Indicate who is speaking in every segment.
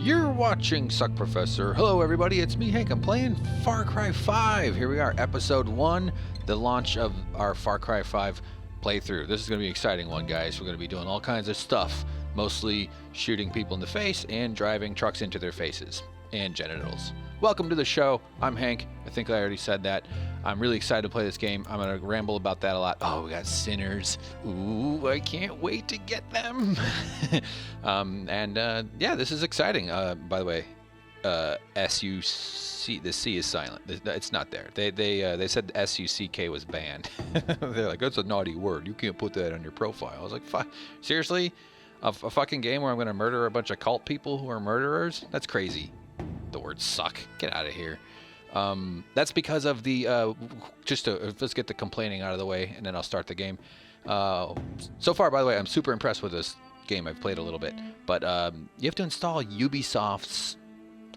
Speaker 1: You're watching SuckProfessor. Hello everybody, it's me Hank. I'm playing Far Cry 5. Here we are, episode 1, the launch of our Far Cry 5 playthrough. This is going to be an exciting one, guys. We're going to be doing all kinds of stuff, mostly shooting people in the face and driving trucks into their faces and genitals. Welcome to the show. I'm Hank. I think I already said that. I'm really excited to play this game. I'm going to ramble about that a lot. Oh, we got sinners. Ooh, I can't wait to get them. Yeah, this is exciting. By the way, S-U-C, the C is silent. It's not there. They said S-U-C-K was banned. They're like, that's a naughty word. You can't put that on your profile. I was like, fuck, seriously? A fucking game where I'm going to murder a bunch of cult people who are murderers? That's crazy. The word suck. Get out of here. That's because of the let's get the complaining out of the way and then I'll start the game. So far, by the way, I'm super impressed with this game. I've played a little bit, but you have to install Ubisoft's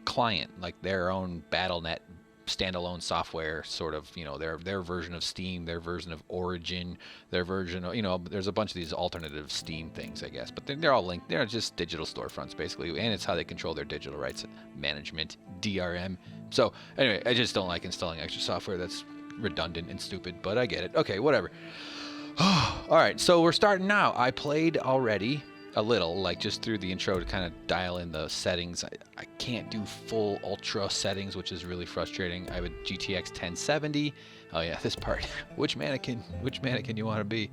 Speaker 1: client, like their own BattleNet standalone software, sort of, you know, their version of Steam, their version of Origin, their version of, you know, there's a bunch of these alternative Steam things, I guess, but they're all linked. They're just digital storefronts, basically, and it's how they control their digital rights management, DRM. So anyway, I just don't like installing extra software that's redundant and stupid, but I get it. Okay, whatever. All right, so we're starting now. I played already a little, like just through the intro to kind of dial in the settings. I can't do full ultra settings, which is really frustrating. I have a GTX 1070. Oh yeah, this part. Which mannequin you want to be?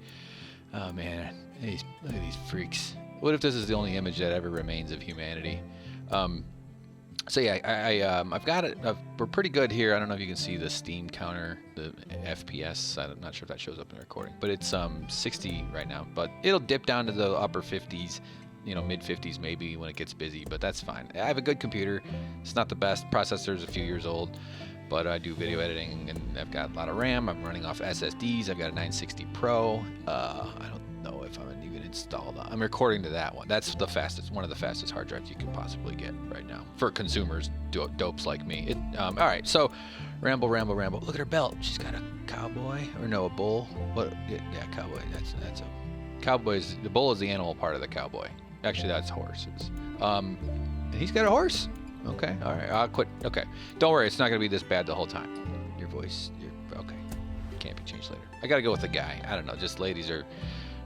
Speaker 1: Oh man, look at these freaks. What if this is the only image that ever remains of humanity? So yeah, I've got it. We're pretty good here. I don't know if you can see the Steam counter, the FPS. I'm not sure if that shows up in the recording, but it's 60 right now. But it'll dip down to the upper 50s, you know, mid 50s maybe when it gets busy. But that's fine. I have a good computer. It's not the best. Processor's a few years old, but I do video editing and I've got a lot of RAM. I'm running off SSDs. I've got a 960 Pro. I don't know if I'm even installed. I'm recording to that one. That's the fastest, one of the fastest hard drives you can possibly get right now for consumers, dopes like me. All right, so ramble. Look at her belt. She's got a cowboy, or no, a bull. What? Yeah, cowboy. That's a cowboy. The bull is the animal part of the cowboy. Actually, that's horses. And he's got a horse. Okay, all right. I'll quit. Okay, don't worry. It's not gonna be this bad the whole time. Your voice. Okay. Can't be changed later. I gotta go with the guy. I don't know. Just ladies are.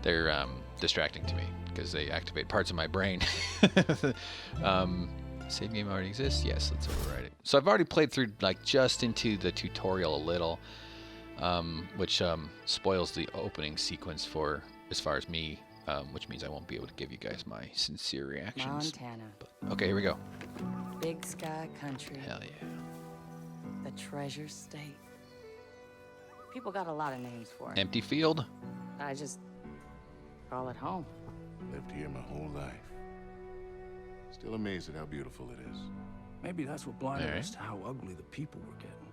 Speaker 1: They're distracting to me because they activate parts of my brain. Save game already exists? Yes, let's override it. So I've already played through like just into the tutorial a little, which spoils the opening sequence for as far as me, which means I won't be able to give you guys my sincere reactions.
Speaker 2: Montana.
Speaker 1: But, okay, here we go.
Speaker 2: Big sky country.
Speaker 1: Hell yeah.
Speaker 2: The treasure state. People got a lot of names for it.
Speaker 1: Empty field.
Speaker 2: I just call it home.
Speaker 3: Lived here my whole life. Still amazed at how beautiful it is.
Speaker 4: Maybe that's what blinded us to how ugly the people were getting.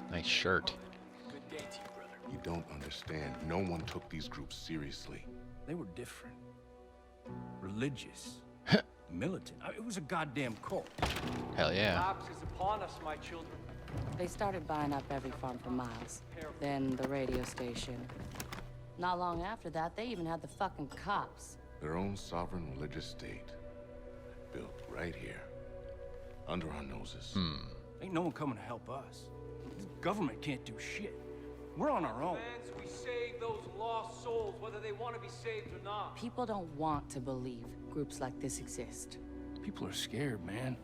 Speaker 1: Nice shirt.
Speaker 4: Good day to you, brother.
Speaker 3: You don't understand. No one took these groups seriously.
Speaker 4: They were different. Religious. Militant. It was a goddamn cult.
Speaker 1: Hell yeah.
Speaker 5: Collapse is upon us, my children.
Speaker 2: They started buying up every farm for miles. Then the radio station. Not long after that, they even had the fucking cops.
Speaker 3: Their own sovereign religious state. Built right here. Under our noses.
Speaker 4: Ain't no one coming to help us. The government can't do shit. We're on our own.
Speaker 5: Friends, we save those lost souls, whether they want to be saved or not.
Speaker 2: People don't want to believe groups like this exist.
Speaker 4: People are scared, man.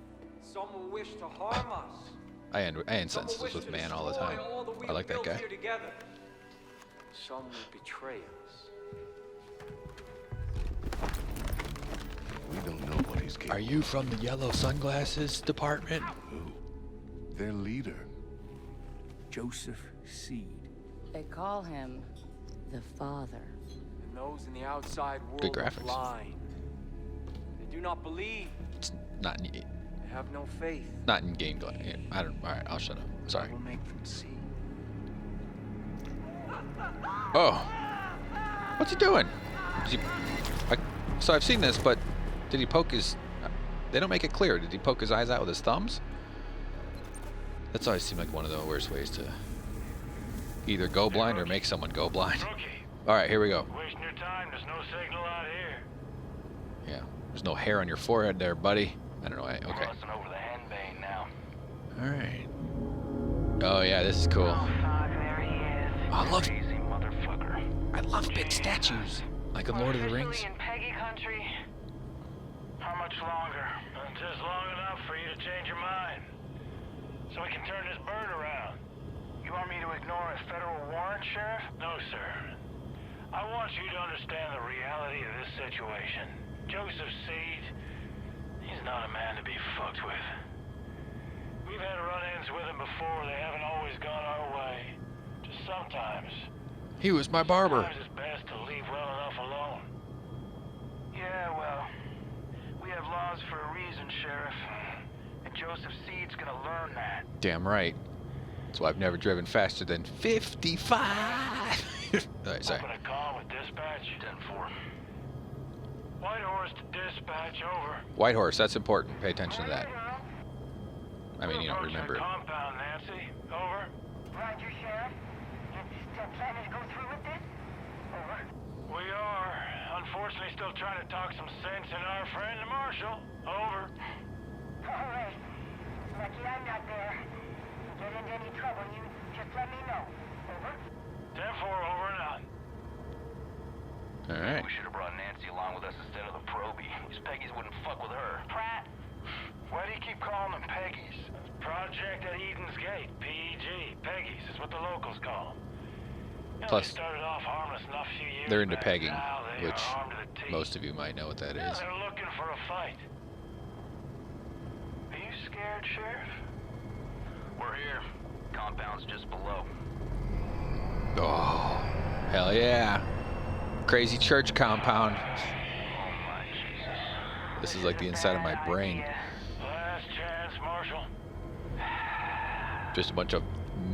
Speaker 5: Some will wish to harm us.
Speaker 1: I incense this with man all the time. I like that guy.
Speaker 5: Together. Some will betray us.
Speaker 3: We don't know what he's capable
Speaker 1: Are you from the yellow sunglasses department?
Speaker 3: Who? Their leader.
Speaker 4: Joseph Seed.
Speaker 2: They call him the Father.
Speaker 5: And those in the outside world
Speaker 1: Good
Speaker 5: are
Speaker 1: graphics.
Speaker 5: blind. They do not believe.
Speaker 1: It's not in,
Speaker 5: They have no faith.
Speaker 1: not in game. I don't. All right, I'll shut up. Sorry.
Speaker 5: I will make them see.
Speaker 1: Oh, what's he doing? So I've seen this, but did he poke his? They don't make it clear. Did he poke his eyes out with his thumbs? That's always seemed like one of the worst ways to either go blind or make someone go blind. All right, here we go.
Speaker 6: Wasting your time. There's no signal out here.
Speaker 1: Yeah, there's no hair on your forehead there, buddy. I don't know why. Okay.
Speaker 6: Busting over the henbane now.
Speaker 1: All right. Oh yeah, this is cool.
Speaker 6: Oh, fuck, there he is.
Speaker 1: I love-
Speaker 6: Crazy motherfucker.
Speaker 1: I love big statues, like in Lord of the Rings.
Speaker 6: Officially in Peggy country. How much longer? Just long enough for you to change your mind. So we can turn this bird around. You want me to ignore a federal warrant, Sheriff? No, sir. I want you to understand the reality of this situation. Joseph Seed, he's not a man to be fucked with. We've had run-ins with him before. They haven't always gone our way. Just sometimes.
Speaker 1: He was my barber.
Speaker 6: Sometimes it's best to leave well enough alone. Yeah, well, we have laws for a reason, Sheriff. And Joseph Seed's gonna learn that.
Speaker 1: Damn right. That's why I've never driven faster than 55. All right, sorry.
Speaker 6: Open a call with dispatch. 10-4. White Horse to dispatch, over.
Speaker 1: White Horse, that's important. Pay attention to that. I mean, you don't
Speaker 6: Approaching
Speaker 1: remember
Speaker 6: the
Speaker 1: it.
Speaker 6: compound, Nancy. Over.
Speaker 7: Roger, Sheriff. You still planning to go through with this? Over.
Speaker 6: We are. Unfortunately, still trying to talk some sense in our friend, the Marshal. Over.
Speaker 7: All right. Lucky I'm not there. If you get into any trouble, you just let me know. Over.
Speaker 6: 10-4, over and out.
Speaker 1: All right.
Speaker 6: We should have brought Nancy along with us instead of the Proby. These Peggies wouldn't fuck with her. Pratt. Why do you keep calling them Peggies? Project at Eden's Gate, PEG. Peggies is what the locals call them. You know,
Speaker 1: Plus,
Speaker 6: they started off harmless enough a few years
Speaker 1: they're into
Speaker 6: back.
Speaker 1: pegging,
Speaker 6: Now they
Speaker 1: which
Speaker 6: are armed to the teeth.
Speaker 1: most of you might know what that
Speaker 6: Now
Speaker 1: is.
Speaker 6: they're looking for a fight. Are you scared, Sheriff? We're here. Compound's just below.
Speaker 1: Oh, hell yeah. Crazy church compound.
Speaker 6: Oh my Jesus.
Speaker 1: This is like the inside of my brain.
Speaker 6: Last chance, Marshal.
Speaker 1: Just a bunch of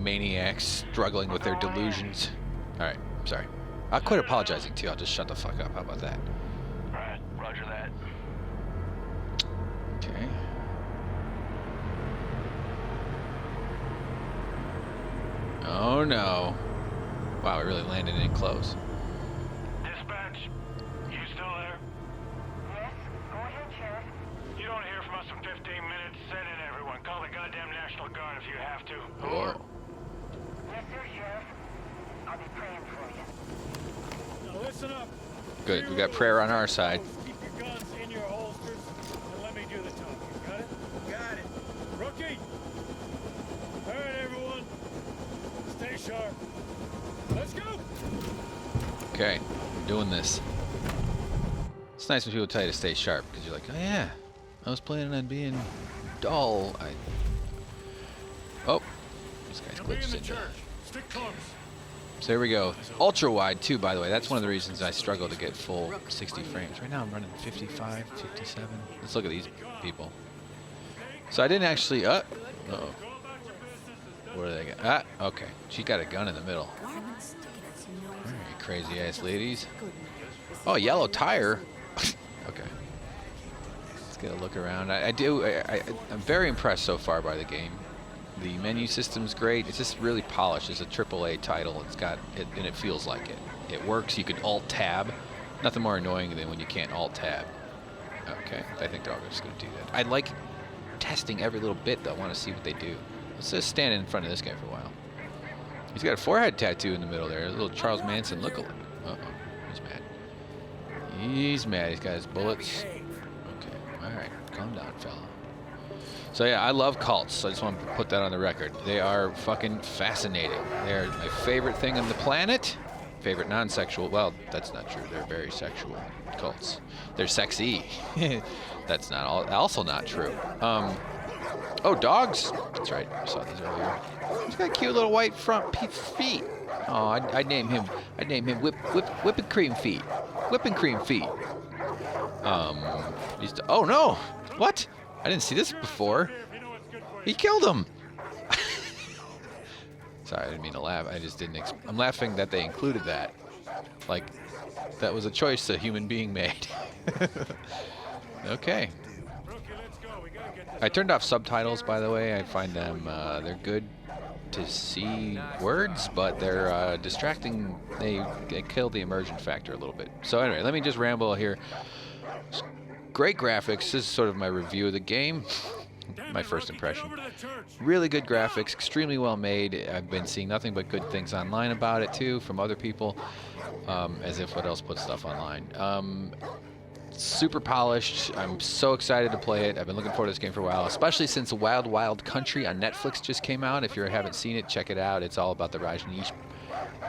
Speaker 1: maniacs struggling with their delusions. All right, sorry. I'll quit apologizing to you. I'll just shut the fuck up. How about that?
Speaker 6: Right, roger that.
Speaker 1: Okay. Oh no. Wow, we really landed in close.
Speaker 6: Dispatch, you still there?
Speaker 7: Yes? Go ahead, Sheriff.
Speaker 6: You don't hear from us in 15 minutes. Send in everyone. Call the goddamn National Guard if you have to.
Speaker 1: Whoa.
Speaker 7: Yes, sir, Sheriff. I'll be praying for you.
Speaker 4: Now listen up.
Speaker 1: Good, we got prayer on our side.
Speaker 4: Keep your guns in your holsters and let me do the talking. Got it? Got it. Rookie! All right, everyone. Stay sharp. Let's go!
Speaker 1: Okay, we're doing this. It's nice when people tell you to stay sharp, because you're like, oh yeah, I was planning on being dull. Oh, this guy's glitched in.
Speaker 4: Stick close.
Speaker 1: So there we go. Ultra wide too, by the way. That's one of the reasons I struggle to get full 60 frames. Right now I'm running 55, 57. Let's look at these people. So I didn't actually. Uh oh. What do they got? Ah, okay. She got a gun in the middle. Alright, crazy ass ladies. Oh, yellow tire. Okay. Let's get a look around. I'm very impressed so far by the game. The menu system's great. It's just really polished. It's a AAA title. It's got it, and it feels like it. It works. You can Alt Tab. Nothing more annoying than when you can't Alt Tab. Okay, I think they're all just gonna do that. I like testing every little bit though. I want to see what they do. Let's just stand in front of this guy for a while. He's got a forehead tattoo in the middle there. A little Charles Manson lookalike. Uh-oh. He's mad. He's mad. He's got his bullets. Okay. All right. Calm down, fella. So yeah, I love cults. I just want to put that on the record. They are fucking fascinating. They're my favorite thing on the planet. Favorite non-sexual. Well, that's not true. They're very sexual cults. They're sexy. That's not also not true. Oh, dogs. That's right. I saw these earlier. He's got cute little white front feet. Oh, I'd name him whipping cream feet. Whipping cream feet. Oh no! What? I didn't see this before. He killed him. Sorry, I didn't mean to laugh. I just didn't. I'm laughing that they included that. Like, that was a choice a human being made. Okay. I turned off subtitles, by the way. I find them they're good to see words, but they're distracting. They kill the immersion factor a little bit. So anyway, let me just ramble here. Great graphics. This is sort of my review of the game. My first impression. Really good graphics, extremely well made. I've been seeing nothing but good things online about it too, from other people. As if what else puts stuff online. Super polished. I'm so excited to play it. I've been looking forward to this game for a while, especially since Wild Wild Country on Netflix just came out. If you haven't seen it, check it out. It's all about the Rajneesh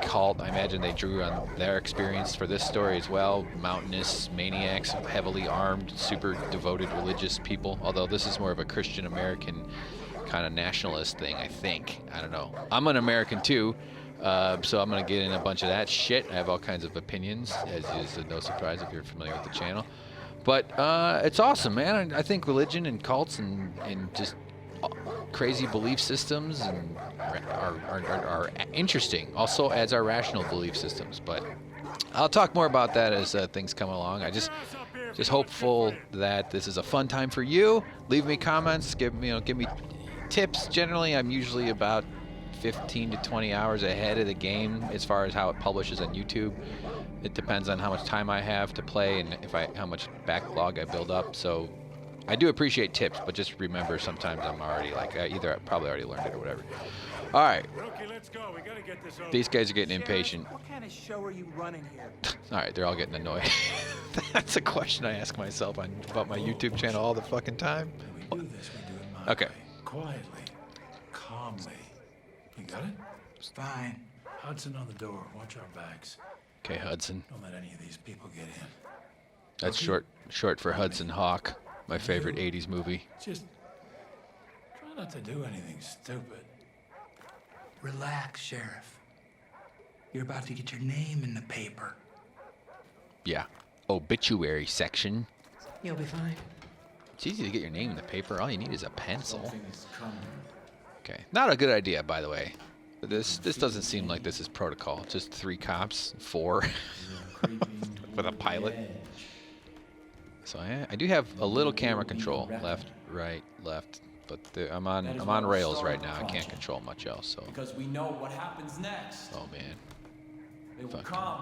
Speaker 1: cult. I imagine they drew on their experience for this story as well. Mountainous maniacs, heavily armed, super devoted religious people. Although this is more of a Christian American kind of nationalist thing, I think. I don't know. I'm an American too, so I'm gonna get in a bunch of that shit. I have all kinds of opinions, as is no surprise if you're familiar with the channel. But it's awesome, man. I think religion and cults and just crazy belief systems and are interesting. Also, as are rational belief systems. But I'll talk more about that as things come along. I just hopeful that this is a fun time for you. Leave me comments. Give me tips. Generally, I'm usually about 15 to 20 hours ahead of the game as far as how it publishes on YouTube. It depends on how much time I have to play and how much backlog I build up. So I do appreciate tips, but just remember sometimes I'm already like either I probably already learned it or whatever. All right.
Speaker 4: Rookie, let's go. We gotta get this over.
Speaker 1: These guys are getting impatient.
Speaker 8: What kind of show are you running here?
Speaker 1: All right, they're all getting annoyed. That's a question I ask myself about my YouTube channel all the fucking time.
Speaker 9: We do this, we do it my
Speaker 1: Okay.
Speaker 9: way. Quietly, calmly. You got it?
Speaker 8: Fine.
Speaker 9: Hudson on the door. Watch our backs.
Speaker 1: Okay, Hudson.
Speaker 9: Don't let any of these people get in.
Speaker 1: That's short for Hudson Hawk, my favorite 80s movie.
Speaker 9: Just try not to do anything stupid.
Speaker 8: Relax, Sheriff. You're about to get your name in the paper.
Speaker 1: Yeah. Obituary section.
Speaker 8: You'll be fine.
Speaker 1: It's easy to get your name in the paper. All you need is a pencil.
Speaker 9: Something is coming.
Speaker 1: Okay. Not a good idea, by the way. But this doesn't seem like this is protocol. Just 3 cops, 4 with a pilot. So I do have a little camera control, left, right, left, but I'm on rails right now. I can't control much else. So.
Speaker 5: Because we know what happens next.
Speaker 1: Oh man.
Speaker 5: They will
Speaker 1: Fuck.
Speaker 5: come.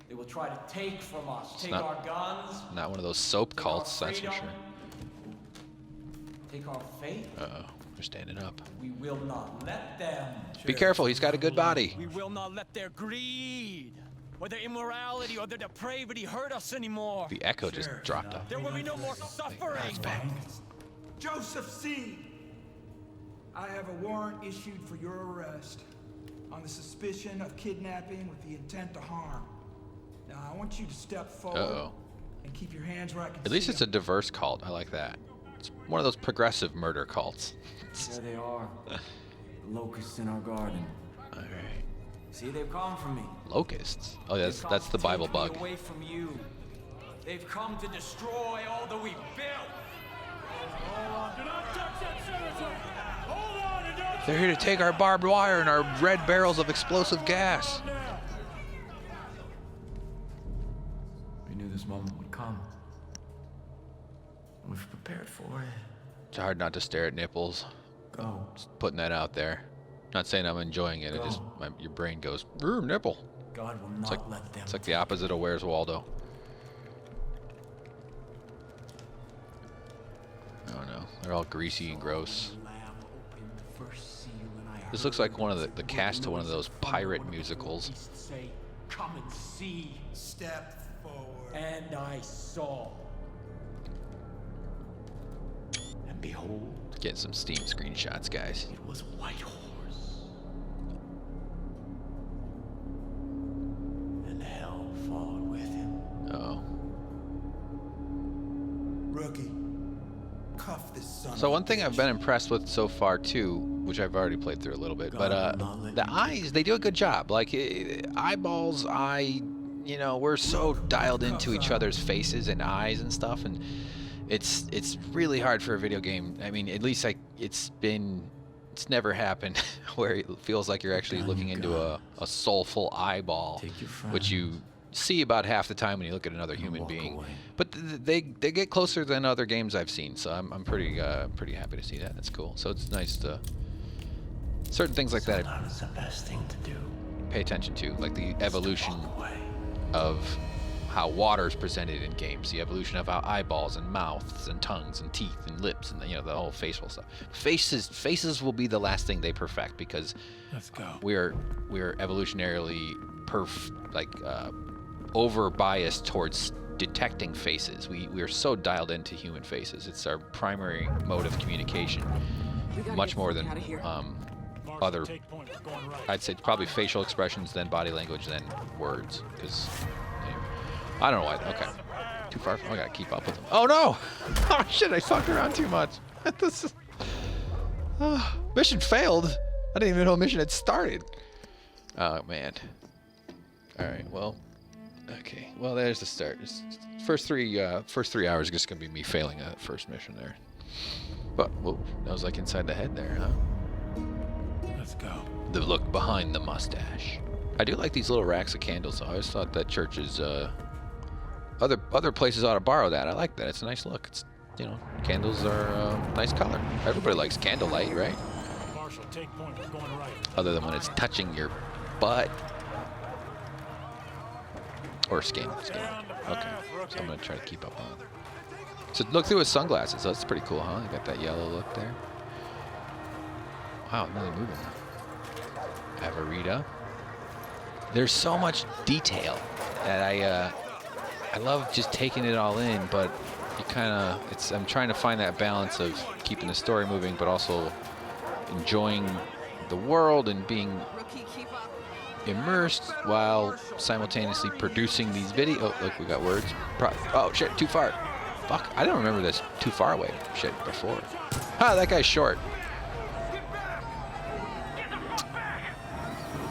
Speaker 5: They will try to take from us. Take
Speaker 1: not-
Speaker 5: our guns.
Speaker 1: Not one of those soap
Speaker 5: Take our
Speaker 1: cults, that's for
Speaker 5: freedom,
Speaker 1: sure.
Speaker 5: Take our faith.
Speaker 1: Uh-oh, they're standing up.
Speaker 5: We will not let them.
Speaker 1: Be careful, he's got a good body.
Speaker 10: We will not let their greed, or their immorality, or their depravity hurt us anymore.
Speaker 1: The echo just dropped up.
Speaker 10: There will be no more suffering.
Speaker 8: Joseph C. I have a warrant issued for your arrest on the suspicion of kidnapping with the intent to harm. Now, I want you to step forward
Speaker 1: Uh-oh.
Speaker 8: and keep your hands where I can
Speaker 1: At least
Speaker 8: see
Speaker 1: it's a
Speaker 8: them.
Speaker 1: diverse cult. I like that. It's one of those progressive murder cults.
Speaker 5: There they are. The locusts in our garden.
Speaker 1: All right.
Speaker 5: See, they've come for me.
Speaker 1: Locusts. Oh,
Speaker 5: They've come
Speaker 1: that's
Speaker 5: to
Speaker 1: the
Speaker 5: take
Speaker 1: Bible
Speaker 5: me
Speaker 1: bug.
Speaker 5: away from you. They've come to destroy all that we built.
Speaker 4: Do not touch that cemetery. Hold on and don't
Speaker 1: They're here to take our barbed wire and our red barrels of explosive gas.
Speaker 4: now.
Speaker 5: We knew this moment would come. We've prepared for it.
Speaker 1: It's hard not to stare at nipples.
Speaker 5: Go.
Speaker 1: Just putting that out there. Not saying I'm enjoying it. It just your brain goes, "Ooh, nipple."
Speaker 5: God will not let them.
Speaker 1: It's like the opposite of Where's Waldo. I don't know. They're all greasy and gross. This looks like one of the cast to one of those pirate musicals.
Speaker 5: Say, come and see.
Speaker 8: Step forward.
Speaker 5: And I saw. And behold,
Speaker 1: Getting some Steam screenshots, guys.
Speaker 5: it was a white horse. And hell followed with him.
Speaker 1: Oh.
Speaker 8: Rookie, cuff this son.
Speaker 1: So one thing I've been impressed with so far too, which I've already played through a little bit, but the eyes, they do a good job. Like eyeballs, we're so dialed into each other's faces and eyes and stuff, and it's really hard for a video game. I mean, at least it's never happened where it feels like you're actually looking into a soulful eyeball, which you see about half the time when you look at another human being. But they get closer than other games I've seen, so I'm pretty happy to see that. That's cool. So it's nice to certain things like that I
Speaker 5: Sometimes the best thing to do.
Speaker 1: pay attention to, like the evolution of how water is presented in games, the evolution of how eyeballs and mouths and tongues and teeth and lips and the whole facial stuff. Faces will be the last thing they perfect, because
Speaker 9: Let's go.
Speaker 1: we're evolutionarily over biased towards detecting faces. We are so dialed into human faces. It's our primary mode of communication, much more than other. I'd say probably facial expressions, then body language, then words. Because I don't know why. Okay, too far. I gotta keep up with them. Oh no! Oh shit! I fucked around too much. This is mission failed. I didn't even know mission had started. Oh man. All right. Well. Okay. Well, there's the start. First three hours are just gonna be me failing that first mission there. But whoa, that was like inside the head there, huh?
Speaker 9: Let's go.
Speaker 1: The look behind the mustache. I do like these little racks of candles. Though. I always thought that churches, other places ought to borrow that. I like that. It's a nice look. It's candles are a nice color. Everybody likes candlelight, right?
Speaker 9: Marshall, take point. We're going right.
Speaker 1: Other than when it's touching your butt. Or skin. Okay. So I'm gonna try to keep up on it. So look through his sunglasses. That's pretty cool, huh? You got that yellow look there. Wow, I'm really moving now. Avarita. There's so much detail that I love just taking it all in, but you kind of I'm trying to find that balance of keeping the story moving, but also enjoying the world and being immersed while simultaneously producing these videos. Oh, look, we got words. Oh shit, too far. Fuck, I don't remember this too far away shit before. Ah, that guy's short.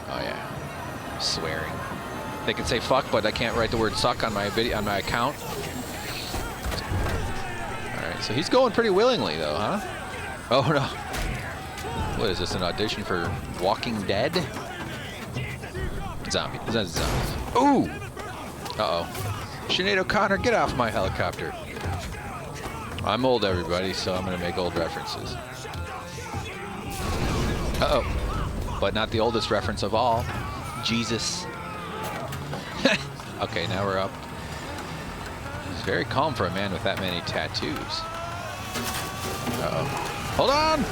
Speaker 1: Oh yeah, swearing. They can say fuck, but I can't write the word suck on my video on my account. All right, so he's going pretty willingly though, huh? Oh no. What is this? An audition for Walking Dead? Zombie. Is that zombies? Ooh! Uh-oh. Sinead O'Connor, get off my helicopter. I'm old, everybody, so I'm going to make old references. Uh-oh. But not the oldest reference of all. Jesus. Okay, now we're up. It's very calm for a man with that many tattoos. Uh-oh. Hold on!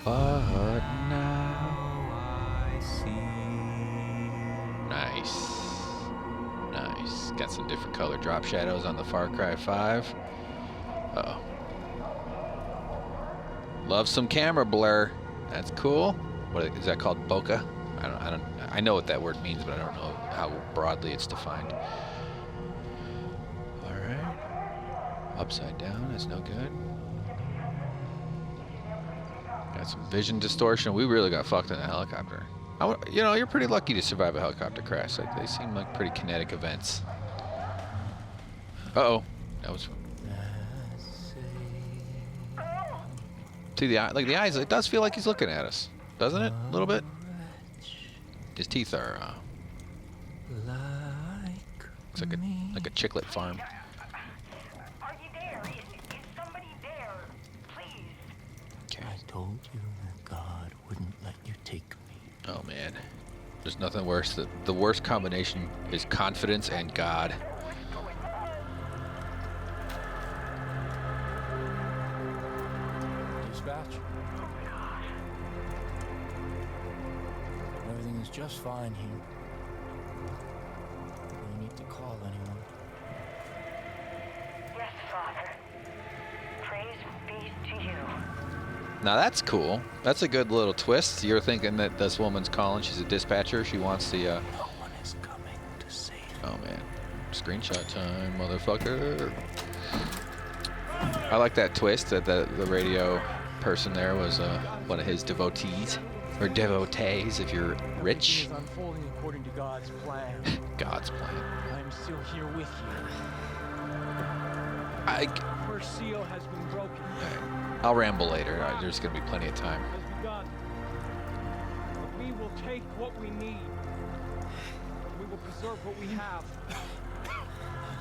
Speaker 1: But now I see. Nice. Nice. Got some different color drop shadows on the Far Cry 5. Uh-oh. Love some camera blur. That's cool. What is that called? Bokeh? I know what that word means, but I don't know how broadly it's defined. All right. Upside down. That's no good. Got some vision distortion. We really got fucked in a helicopter. You're pretty lucky to survive a helicopter crash. They seem like pretty kinetic events. Uh-oh. That was... See the eye, like the eyes, it does feel like he's looking at us. Doesn't it? A little bit? His teeth are, looks like a chiclet farm.
Speaker 7: Are you there? Is somebody there? Please.
Speaker 1: Okay.
Speaker 11: I told you that God wouldn't let you take me.
Speaker 1: Oh man, there's nothing worse. The worst combination is confidence and God.
Speaker 10: Dispatch. Everything is just fine here. You don't need to call anyone.
Speaker 7: Yes, Father. Praise be to you.
Speaker 1: Now that's cool. That's a good little twist. You're thinking that this woman's calling. She's a dispatcher. She wants the.
Speaker 11: No one is coming to save you.
Speaker 1: Oh man, screenshot time, motherfucker. I like that twist that the radio person there was one of his devotees or devotees if you're rich.
Speaker 10: Everything is unfolding according to God's plan.
Speaker 1: God's plan.
Speaker 10: I'm still here with you. First seal has been broken.
Speaker 1: I'll ramble later. There's gonna be plenty of time.
Speaker 10: Has begun. But we will take what we need. We will preserve what we have.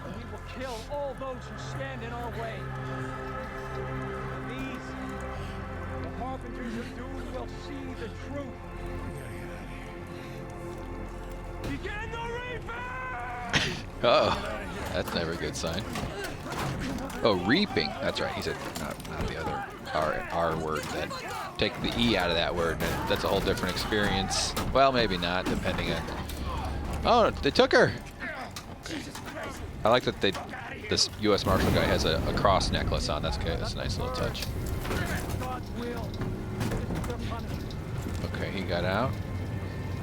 Speaker 10: And we will kill all those who stand in our way. These, the harbingers of doom, will see the truth.
Speaker 1: Uh-oh. That's never a good sign. Oh, reaping. That's right. He said not the other R word. Then take the E out of that word, and that's a whole different experience. Well, maybe not, depending on... Oh, they took her! I like that this U.S. Marshal guy has a cross necklace on. That's good. That's a nice little touch. Okay, he got out.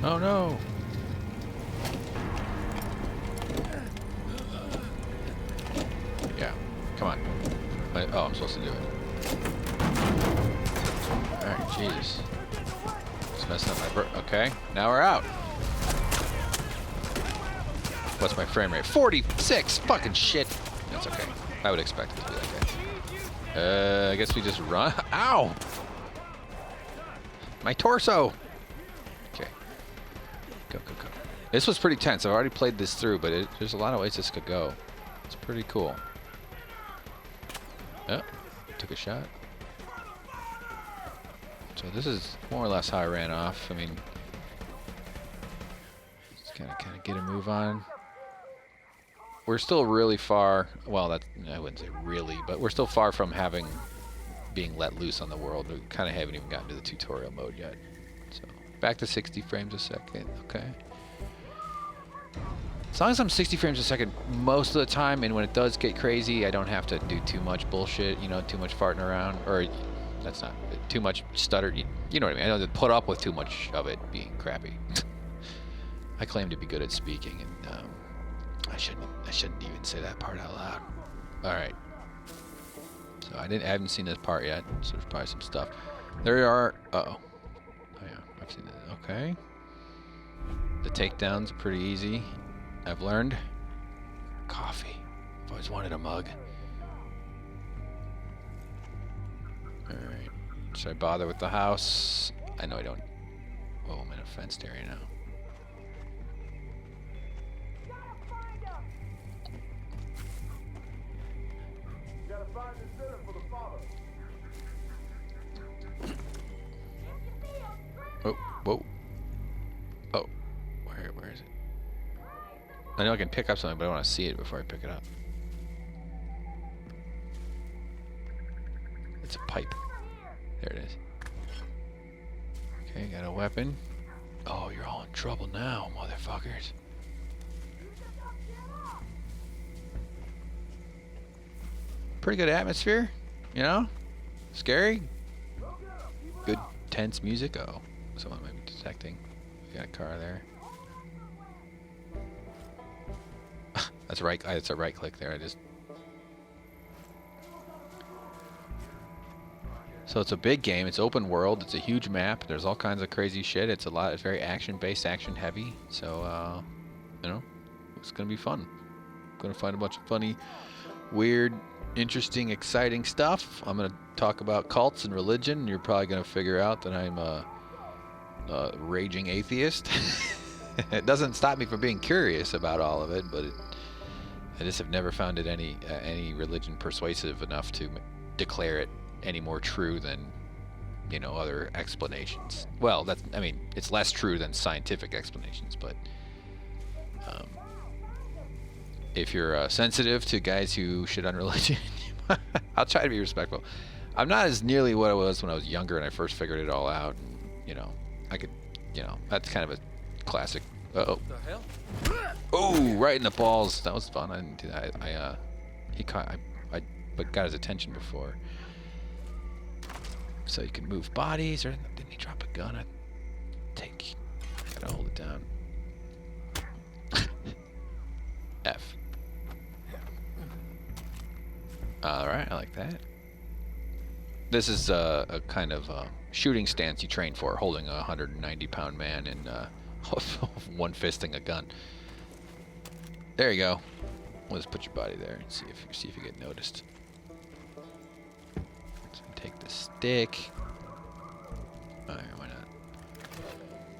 Speaker 1: Oh, no! Yeah, come on. Oh, I'm supposed to do it. Alright, Jesus. Just messing up my okay, now we're out. What's my frame rate? 46! Fucking shit! That's okay. I would expect it to be that guy. I guess we just run. Ow! My torso! Okay. Go, go, go. This was pretty tense. I've already played this through, but there's a lot of ways this could go. It's pretty cool. Oh, took a shot. So this is more or less how I ran off. I mean, just kind of get a move on. We're still really far. Well, I wouldn't say really, but we're still far from being let loose on the world. We kind of haven't even gotten to the tutorial mode yet. So back to 60 frames a second. Okay. As long as I'm 60 frames a second most of the time, and when it does get crazy, I don't have to do too much bullshit, you know, too much farting around, or that's not too much stutter. You know what I mean? I don't have to put up with too much of it being crappy. I claim to be good at speaking, and I shouldn't even say that part out loud. All right. So I haven't seen this part yet, so there's probably some stuff. There are. Uh-oh. Oh yeah, I've seen that. Okay. The takedowns are pretty easy. I've learned. Coffee. I've always wanted a mug. Alright. Should I bother with the house? I know I don't. Whoa, I'm in a fenced area now. Oh, whoa. Oh, where is it? I know I can pick up something, but I want to see it before I pick it up. It's a pipe. There it is. Okay, got a weapon. Oh, you're all in trouble now, motherfuckers. Pretty good atmosphere, you know? Scary. Good tense music. Oh, someone might be detecting. We got a car there. That's right. It's a right click there. So it's a big game. It's open world. It's a huge map. There's all kinds of crazy shit. It's very action-based, action-heavy. So, you know, it's gonna be fun. Gonna find a bunch of funny, weird, interesting, exciting stuff. I'm gonna talk about cults and religion. You're probably gonna figure out that I'm a raging atheist. It doesn't stop me from being curious about all of it, but I just have never found it any religion persuasive enough to declare it any more true than, you know, other explanations. Well, I mean, it's less true than scientific explanations, but if you're sensitive to guys who shit on religion, I'll try to be respectful. I'm not as nearly what I was when I was younger and I first figured it all out. And, you know, I could, you know, that's kind of a classic. Uh-oh.
Speaker 5: The hell?
Speaker 1: Oh, right in the balls. That was fun. I didn't do that. I got his attention before. So you can move bodies, or didn't he drop a gun? Gotta hold it down. F. Alright, I like that. This is a kind of shooting stance you train for, holding a 190-pound man and one fisting a gun. There you go. Let's put your body there and see if you get noticed. So take the stick. Alright, why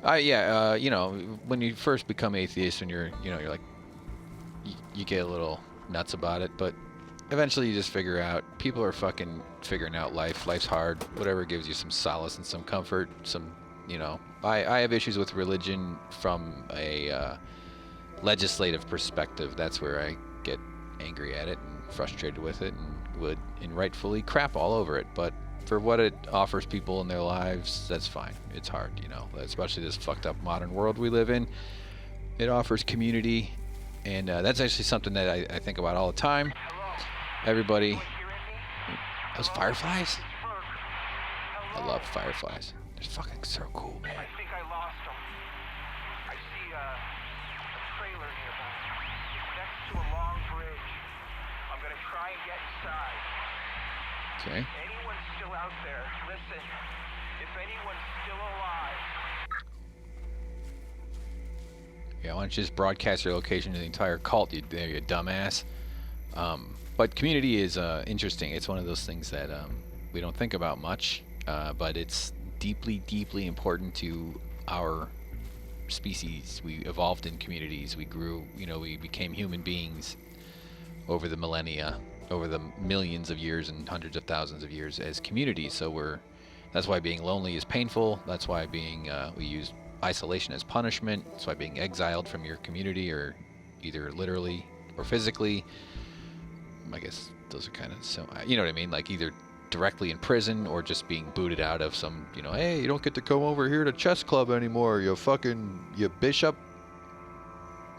Speaker 1: not? Yeah, you know, when you first become atheist, when you're like, you get a little nuts about it, but eventually you just figure out, people are fucking figuring out life. Life's hard. Whatever gives you some solace and some comfort, some, you know. I have issues with religion from a legislative perspective, that's where I get angry at it and frustrated with it and would, and rightfully, crap all over it. But for what it offers people in their lives, that's fine. It's hard, you know, especially this fucked up modern world we live in. It offers community, and that's actually something that I think about all the time. Everybody, those fireflies? I love fireflies. They're fucking so cool, man.
Speaker 6: I think I lost him. I see a trailer nearby, next to a long bridge. I'm gonna try and get inside.
Speaker 1: Okay.
Speaker 6: Anyone's still out there, listen. If anyone's still alive.
Speaker 1: Yeah, why don't you just broadcast your location to the entire cult, you dumbass. But community is interesting. It's one of those things that we don't think about much, but it's deeply, deeply important to our species. We evolved in communities. We grew, you know, we became human beings over the millennia, over the millions of years and hundreds of thousands of years as communities. So that's why being lonely is painful. That's why we use isolation as punishment. That's why being exiled from your community, or either literally or physically, I guess those are kind of, so you know what I mean, like either directly in prison or just being booted out of some, you know, hey, you don't get to come over here to chess club anymore, you bishop.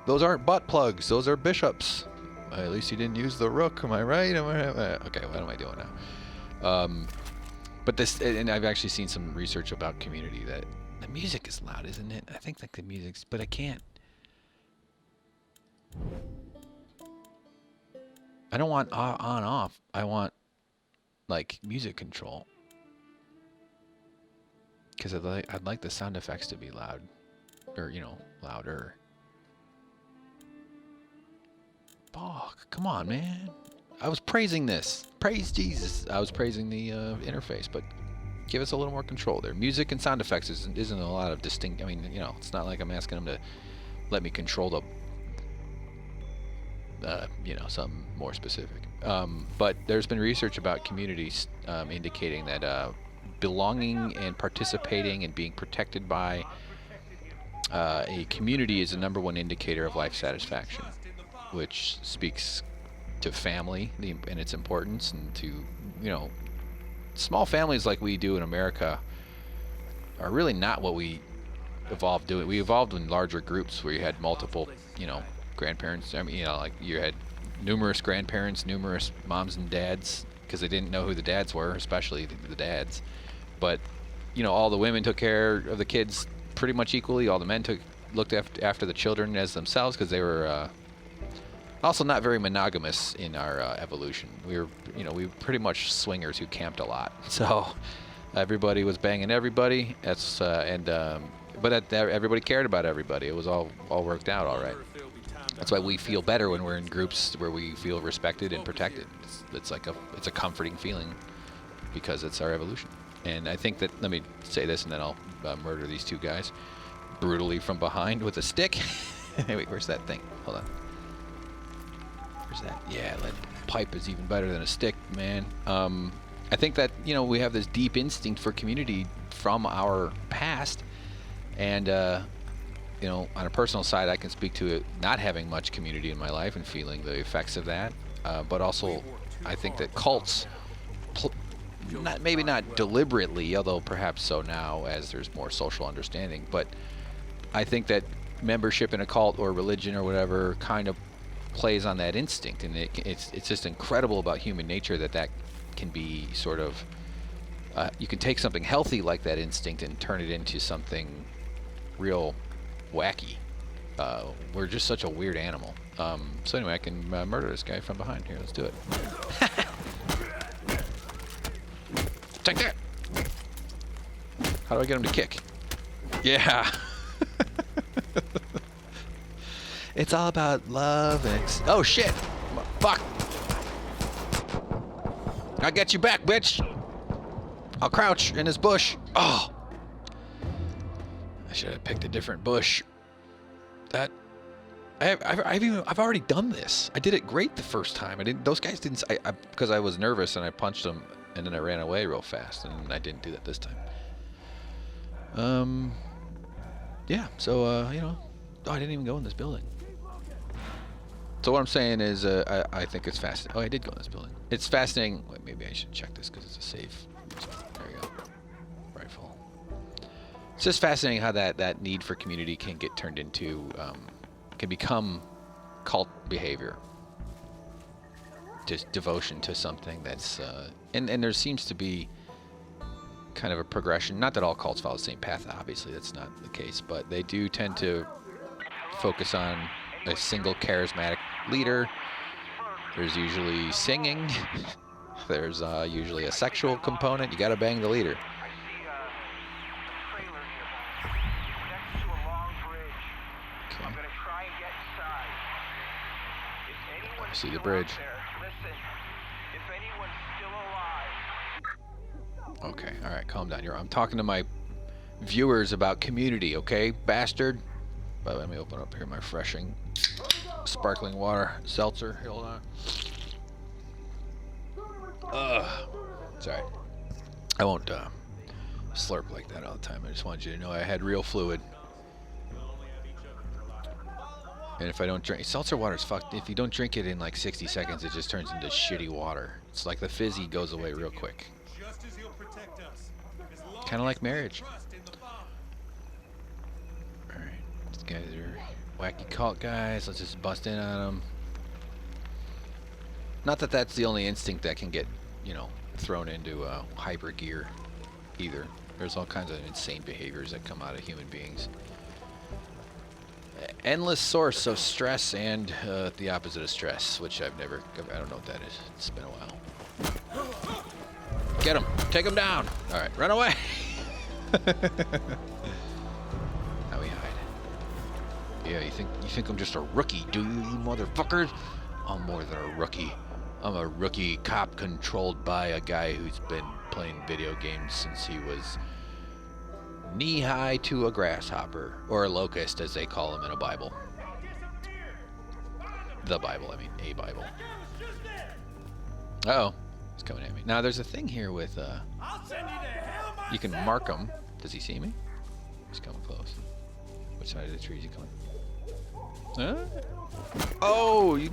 Speaker 1: Those aren't butt plugs, those are bishops. At least you didn't use the rook, am I right? Okay, what am I doing now? But this, and I've actually seen some research about community, that the music is loud, isn't it? I think like the music's, but I can't. I don't want on off. I want like music control, because I'd like the sound effects to be loud, or you know, louder. Fuck, come on, man. I was praising this. Praise Jesus. I was praising the interface, but give us a little more control there. Music and sound effects isn't a lot of distinct. I mean, you know, it's not like I'm asking them to let me control the. You know, something more specific. But there's been research about communities indicating that belonging and participating and being protected by a community is the #1 indicator of life satisfaction, which speaks to family and its importance, and to, you know, small families like we do in America are really not what we evolved doing. We evolved in larger groups where you had multiple, you know, grandparents. I mean, you know, like you had numerous grandparents, numerous moms and dads, because they didn't know who the dads were, especially the dads. But, you know, all the women took care of the kids pretty much equally. All the men looked after the children as themselves, because they were also not very monogamous in our evolution. We were pretty much swingers who camped a lot. So everybody was banging everybody. That's but everybody cared about everybody. It was all worked out all right. That's why we feel better when we're in groups where we feel respected and protected. It's a comforting feeling, because it's our evolution. And I think that, let me say this and then I'll murder these two guys brutally from behind with a stick. Wait, where's that thing? Hold on. Where's that? Yeah, lead pipe is even better than a stick, man. I think that, you know, we have this deep instinct for community from our past, and you know, on a personal side, I can speak to it not having much community in my life and feeling the effects of that. But also, I think that cults, maybe not deliberately, although perhaps so now as there's more social understanding, but I think that membership in a cult or religion or whatever kind of plays on that instinct, and it's just incredible about human nature that can be sort of, you can take something healthy like that instinct and turn it into something real wacky. We're just such a weird animal. So anyway, I can murder this guy from behind. Here, let's do it. Take that! How do I get him to kick? Yeah! It's all about love and oh shit! Fuck! I'll get you back, bitch! I'll crouch in this bush. Oh! I should have picked a different bush. I've already done this. I did it great the first time. Those guys didn't. Because I was nervous and I punched them and then I ran away real fast, and I didn't do that this time. Yeah. So you know, I didn't even go in this building. So what I'm saying is, I think it's fascinating. Oh, I did go in this building. It's fascinating. Wait, maybe I should check this because it's a safe. There you go. Rifle. It's just fascinating how that need for community can get turned into, can become cult behavior. Just devotion to something that's, and there seems to be kind of a progression. Not that all cults follow the same path, obviously, that's not the case, but they do tend to focus on a single charismatic leader. There's usually singing. There's usually a sexual component. You gotta bang the leader. Okay. I see the bridge. Okay, alright, calm down. I'm talking to my viewers about community, okay, bastard? But let me open up here my refreshing sparkling water seltzer. Hold on. Sorry. I won't slurp like that all the time. I just wanted you to know I had real fluid. And if I don't drink... Seltzer water's fucked. If you don't drink it in like 60 seconds, it just turns into shitty water. It's like the fizzy goes away real quick. Kind of like marriage. Alright. These guys are wacky cult guys. Let's just bust in on them. Not that that's the only instinct that can get, you know, thrown into hyper gear either. There's all kinds of insane behaviors that come out of human beings. Endless source of stress and the opposite of stress, which I don't know what that is. It's been a while. Get him! Take him down! Alright, run away! Now we hide. Yeah, you think I'm just a rookie, do you motherfuckers? I'm more than a rookie. I'm a rookie cop controlled by a guy who's been playing video games since he was knee-high to a grasshopper. Or a locust, as they call him in a Bible. The Bible, I mean, a Bible. Uh-oh. He's coming at me. Now, there's a thing here with, you can mark him. Does he see me? He's coming close. Which side of the tree is he coming? Huh? Oh, you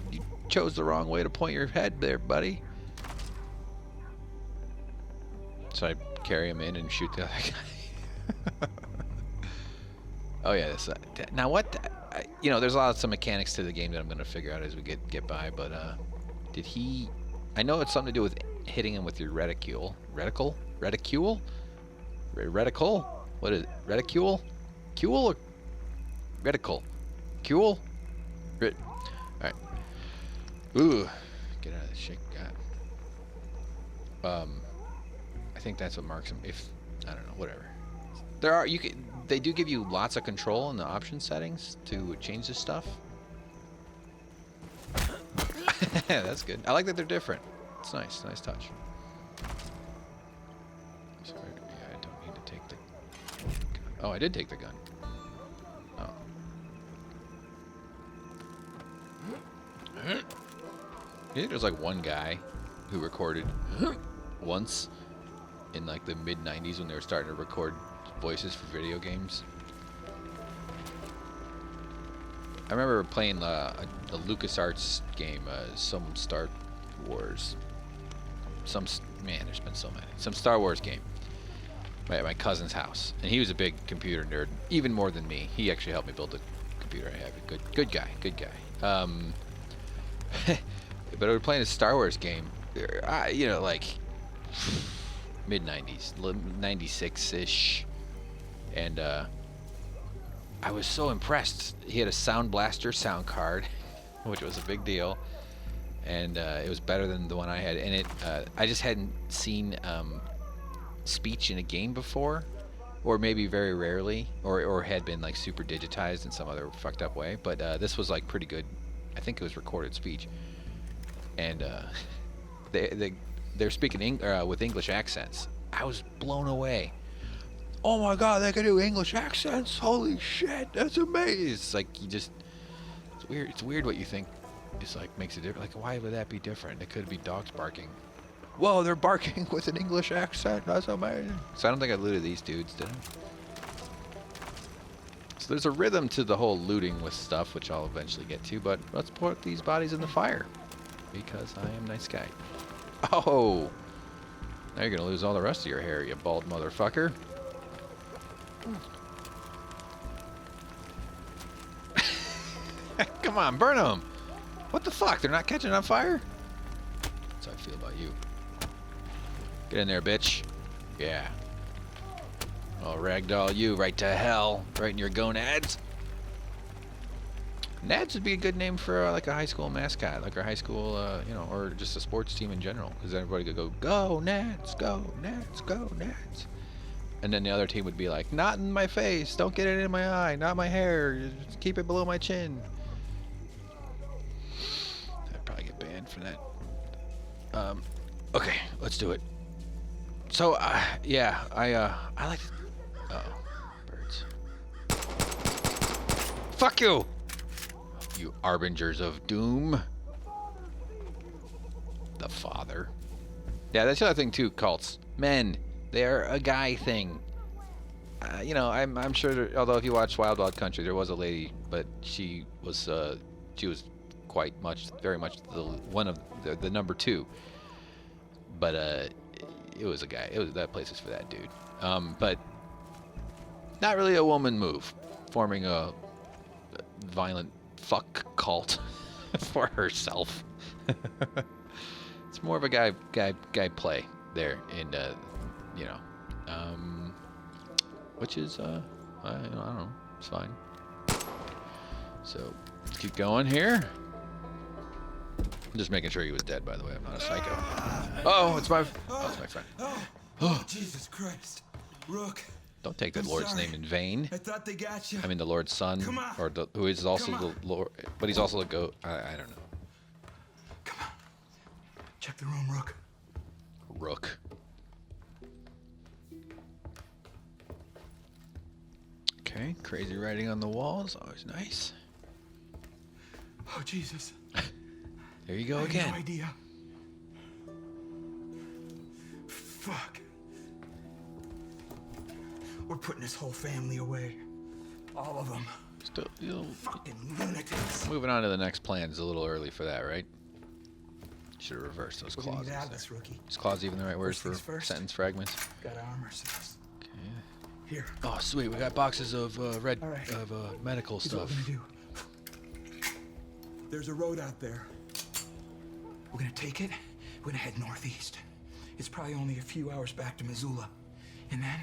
Speaker 1: chose the wrong way to point your head there, buddy. So I carry him in and shoot the other guy. Oh yeah, this. Now what? You know, there's some mechanics to the game that I'm gonna figure out as we get by. But did he? I know it's something to do with hitting him with your reticule. Reticle? What is it? Reticule? Cule or reticle? Cule? Alright. Ooh. Get out of this shit. God. I think that's what marks him. If I don't know, whatever. They do give you lots of control in the option settings to change this stuff. That's good. I like that they're different. It's nice. Nice touch. Sorry, yeah, I don't need to take the... Oh, I did take the gun. Oh. You think there's like one guy who recorded once in like the mid-90s when they were starting to record voices for video games? I remember playing the LucasArts game, some Star Wars. Man, there's been so many. Some Star Wars game. At my cousin's house, and he was a big computer nerd, even more than me. He actually helped me build the computer I have. Good guy. But we were playing a Star Wars game. You know, like mid-90s, 96-ish, and I was so impressed. He had a Sound Blaster sound card, which was a big deal, and it was better than the one I had. And I just hadn't seen speech in a game before, or maybe very rarely, or had been like super digitized in some other fucked up way. But this was like pretty good. I think it was recorded speech, and they're speaking with English accents. I was blown away. Oh my god, they can do English accents! Holy shit, that's amazing! It's like it's weird. It's weird what you think. It's like makes it different. Like, why would that be different? It could be dogs barking. Whoa, they're barking with an English accent. That's amazing. So I don't think I looted these dudes, did I? So there's a rhythm to the whole looting with stuff, which I'll eventually get to, but let's put these bodies in the fire. Because I am a nice guy. Oh! Now you're gonna lose all the rest of your hair, you bald motherfucker. Come on, burn them! What the fuck? They're not catching on fire? That's how I feel about you. Get in there, bitch. Yeah. I'll ragdoll you right to hell. Right in your gonads. Nads would be a good name for like a high school mascot, like our high school, you know, or just a sports team in general, because everybody could go Nads, go Nads, go Nads, and then the other team would be like, not in my face, don't get it in my eye, not my hair, just keep it below my chin. I'd probably get banned for that. Okay, let's do it. So, yeah, I like. Oh, birds. Fuck you. You arbingers of doom. The father. Yeah, that's the other thing too, cults. Men. They're a guy thing. You know, I'm sure there, although if you watch Wild Wild Country, there was a lady, but she was quite much, very much the one of the number 2. But it was a guy. It was, that place is for that dude. But not really a woman move, forming a violent fuck cult for herself. It's more of a guy play there, and you know, which is I don't know, it's fine. So let's keep going here. I'm just making sure he was dead, by the way. I'm not a psycho. Oh, it's my friend.
Speaker 8: Oh, Jesus Christ, Rook.
Speaker 1: Don't take the Lord's name in vain.
Speaker 8: I thought they got you.
Speaker 1: I mean the Lord's son, or who is also the Lord, but he's also a goat. I don't know.
Speaker 8: Come on. Check the room, Rook.
Speaker 1: Rook. Okay, crazy writing on the walls, always nice.
Speaker 8: Oh, Jesus.
Speaker 1: There you go
Speaker 8: I
Speaker 1: again.
Speaker 8: have no idea. Fuck. We're putting this whole family away. All of them.
Speaker 1: Still,
Speaker 8: fucking lunatics.
Speaker 1: Moving on to the next plan is a little early for that, right? Should have reversed those clauses.
Speaker 8: This, rookie.
Speaker 1: Is clause even the right word for sentence fragments?
Speaker 8: Got armor ourselves.
Speaker 1: Okay.
Speaker 8: Here.
Speaker 1: Oh, sweet. We got boxes of medical
Speaker 8: Here's what
Speaker 1: stuff.
Speaker 8: we're gonna do. There's a road out there. We're gonna take it. We're gonna head northeast. It's probably only a few hours back to Missoula, and then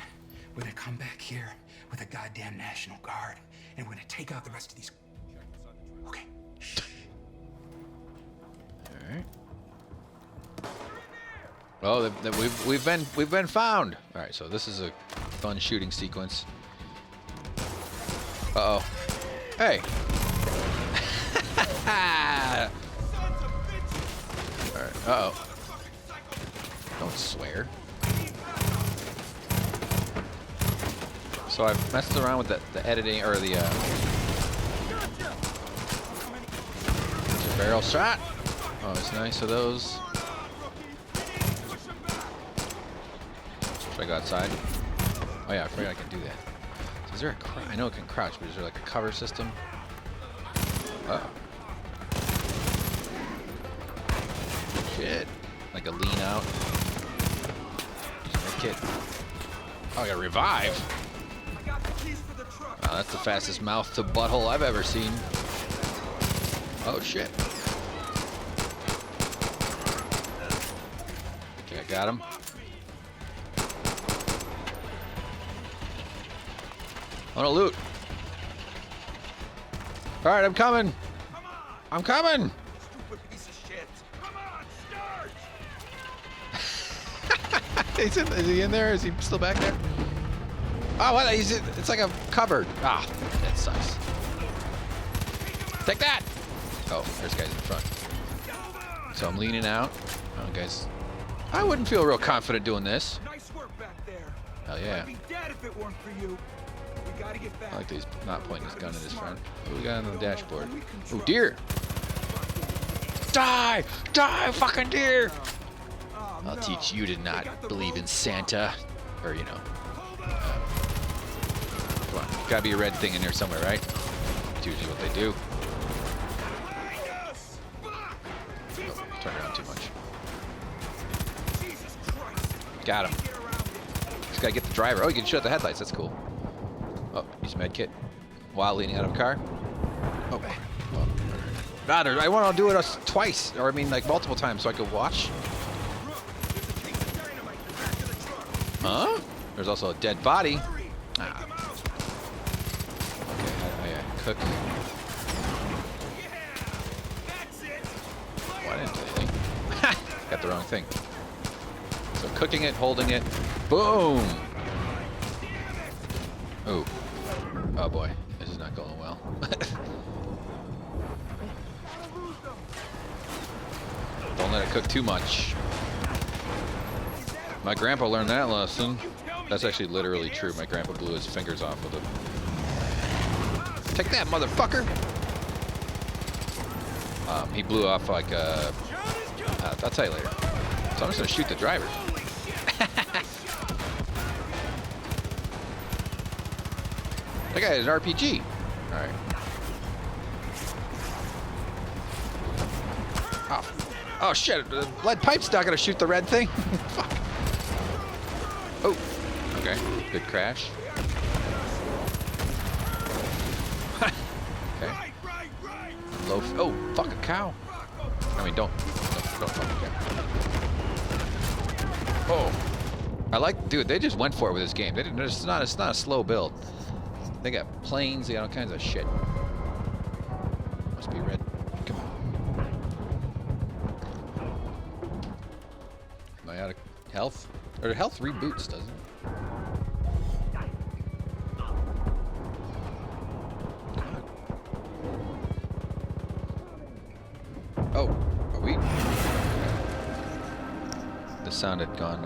Speaker 8: we're gonna come back here with a goddamn National Guard, and we're gonna take out the rest of these. Okay. Shh.
Speaker 1: All right. Oh, we've been found. All right, so this is a fun shooting sequence. Uh oh. Hey. All right. Uh oh. Don't swear. So I've messed around with the editing, or the barrel shot. Oh, it's nice of those. Should I go outside? Oh yeah, I forgot I can do that. So is there a I know it can crouch, but is there like a cover system? Oh. Shit. Like a lean out. Kid. Oh, I got revive. Wow, that's the fastest mouth to butthole I've ever seen. Oh shit. Okay, I got him. I want to loot. All right, I'm coming. I'm coming.
Speaker 8: Stupid piece of shit. Come on,
Speaker 1: Is he in there? Is he still back there? Oh, what? It's like a cupboard. Ah, that sucks. Take that! Oh, there's guys in front. So I'm leaning out. Oh, guys. I wouldn't feel real confident doing this.
Speaker 8: Nice work back there.
Speaker 1: Hell yeah.
Speaker 8: I'd be dead if it weren't for you. We gotta get back.
Speaker 1: I like that he's not pointing his gun at his friend. What do we got on the dashboard? Oh, deer! Die! Die, fucking deer! I'll teach you to not believe in Santa. Or, you know. Come on. Gotta be a red thing in there somewhere, right? That's usually what they do. Oh, turn around too much. Got him. Just gotta get the driver. Oh, you can shut the headlights. That's cool. Oh, use med kit while leaning out of a car. Oh. God, I want to do it twice, or I mean, like multiple times, so I could watch. Huh? There's also a dead body. Ah. Okay, I cook. Why didn't I think? Got the wrong thing. So cooking it, holding it, boom. Oh, oh boy, this is not going well. Don't let it cook too much. My grandpa learned that lesson. That's actually literally true. My grandpa blew his fingers off with it. Take that, motherfucker! He blew off like a... I'll tell you later. So I'm just gonna shoot the driver. That guy has an RPG. All right. Oh. Oh shit! The lead pipe's not gonna shoot the red thing. Fuck. Oh. Okay. Good crash. Okay. Low. Oh, fuck a cow. I mean, don't fuck a cow. Oh. I like, dude. They just went for it with this game. They didn't. It's not a slow build. They got planes. They got all kinds of shit. Must be red. Come on. Am I out of health? Or health reboots, doesn't it? Oh, are we? The sound had gone,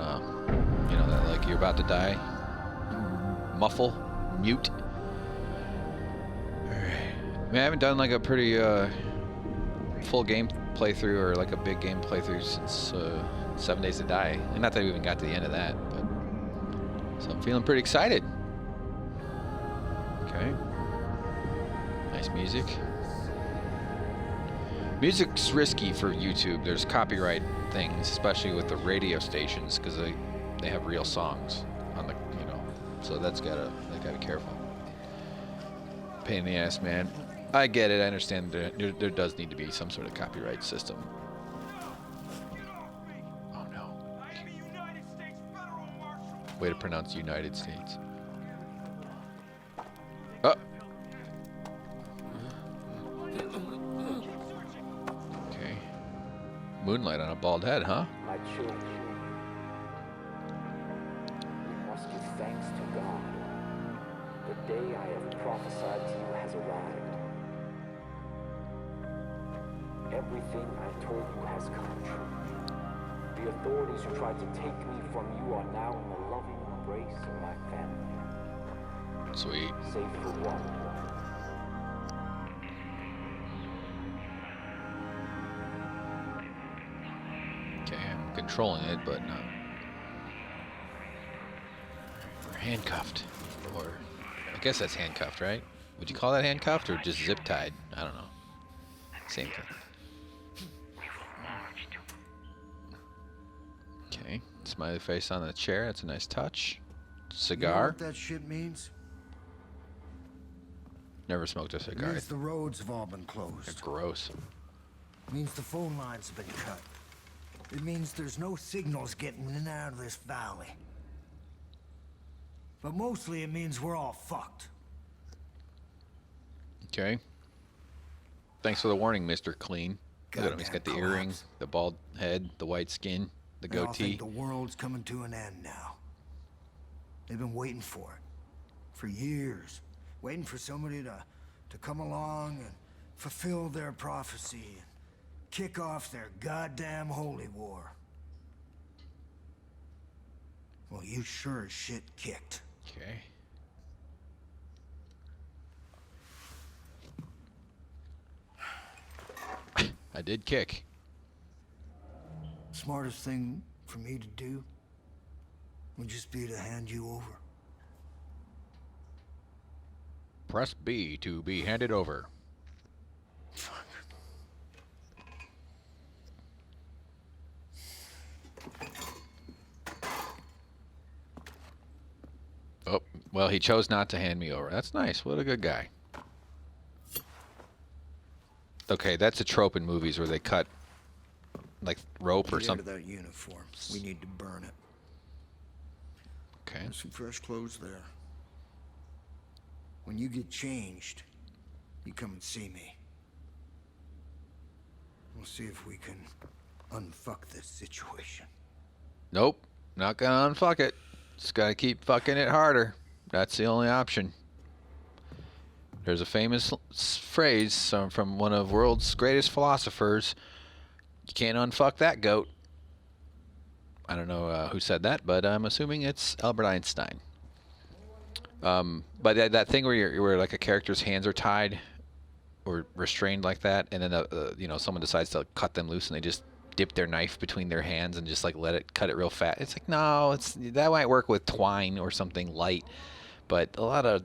Speaker 1: you know, that like you're about to die. Muffle, mute. Alright. I mean, I haven't done like a pretty full game playthrough or like a big game playthrough since 7 Days to Die. And not that we even got to the end of that, but so I'm feeling pretty excited. Okay. Nice music. Music's risky for YouTube. There's copyright things, especially with the radio stations, because they have real songs on the, you know. So they gotta be careful. Pain in the ass, man. I get it. I understand. There does need to be some sort of copyright system. Oh no. Way to pronounce United States. Oh. Okay. Moonlight on a bald head, huh?
Speaker 12: My children, we must give thanks to God. The day I have prophesied to you has arrived. Everything I told you has come true. The authorities who tried to take me from you are now in the loving embrace of my family.
Speaker 1: Sweet.
Speaker 12: Save for one.
Speaker 1: Okay, I'm controlling it, but not. We're handcuffed. Or, I guess that's handcuffed, right? Would you call that handcuffed or just zip tied? I don't know. Same thing. Okay, smiley face on the chair. That's a nice touch. Cigar.
Speaker 13: You know what that shit means?
Speaker 1: Never smoked a cigar.
Speaker 13: It means the roads have all been closed.
Speaker 1: They're gross.
Speaker 13: It means the phone lines have been cut. It means there's no signals getting in and out of this valley. But mostly it means we're all fucked.
Speaker 1: Okay. Thanks for the warning, Mr. Clean. Look at him. He's got the earrings, the bald head, the white skin, the
Speaker 13: They all
Speaker 1: goatee.
Speaker 13: think the world's coming to an end now. They've been waiting for it. For years. Waiting for somebody to come along and fulfill their prophecy and kick off their goddamn holy war. Well, you sure as shit kicked.
Speaker 1: Okay. I did kick.
Speaker 13: Smartest thing for me to do would just be to hand you over.
Speaker 1: Press B to be handed over. Oh, well, he chose not to hand me over. That's nice. What a good guy. Okay, that's a trope in movies where they cut, like, rope or something.
Speaker 13: Get out of that uniform. We need to burn it.
Speaker 1: Okay.
Speaker 13: There's some fresh clothes there. When you get changed, you come and see me. We'll see if we can unfuck this situation.
Speaker 1: Nope, not gonna unfuck it. Just gotta keep fucking it harder. That's the only option. There's a famous phrase from one of the world's greatest philosophers. You can't unfuck that goat. I don't know who said that, but I'm assuming it's Albert Einstein. But that thing where like a character's hands are tied or restrained like that, and then you know, someone decides to cut them loose and they just dip their knife between their hands and just like cut it real fast. It's like, no, that might work with twine or something light, but a lot of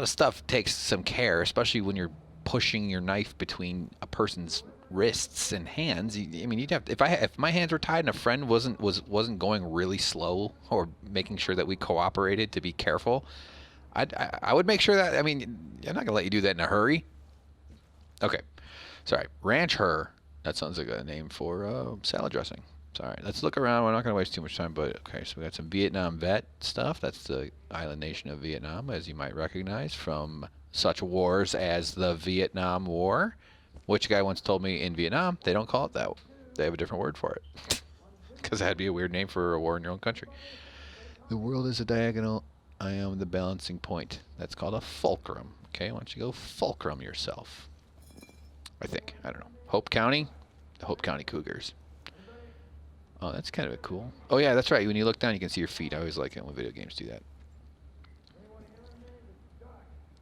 Speaker 1: stuff takes some care, especially when you're pushing your knife between a person's wrists and hands. I mean, you'd have to, if my hands were tied and a friend wasn't going really slow or making sure that we cooperated to be careful, I would make sure that, I mean, I'm not gonna let you do that in a hurry. Okay, sorry, ranch her. That sounds like a name for salad dressing. Sorry, let's look around. We're not going to waste too much time, but okay, so we got some Vietnam vet stuff. That's the island nation of Vietnam, as you might recognize from such wars as the Vietnam War, which guy once told me in Vietnam, they don't call it that. They have a different word for it, because that'd be a weird name for a war in your own country. The world is a diagonal. I am the balancing point. That's called a fulcrum. Okay, why don't you go fulcrum yourself? I think. I don't know. Hope County? The Hope County Cougars. Oh, that's kind of cool. Oh, yeah, that's right. When you look down, you can see your feet. I always like it when video games do that.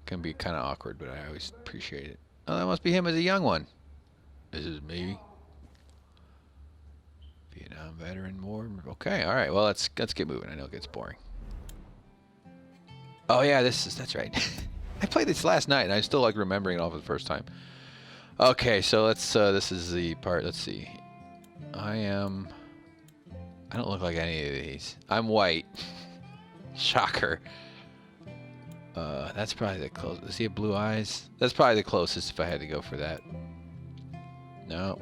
Speaker 1: Can be kind of awkward, but I always appreciate it. Oh, that must be him as a young one. This is me. Vietnam veteran war. Okay, all right. Well, let's get moving. I know it gets boring. Oh, yeah, that's right. I played this last night, and I still like remembering it all for the first time. Okay, so let's, this is the part, let's see. I don't look like any of these. I'm white. Shocker. That's probably the closest. Does he have blue eyes? That's probably the closest if I had to go for that. No.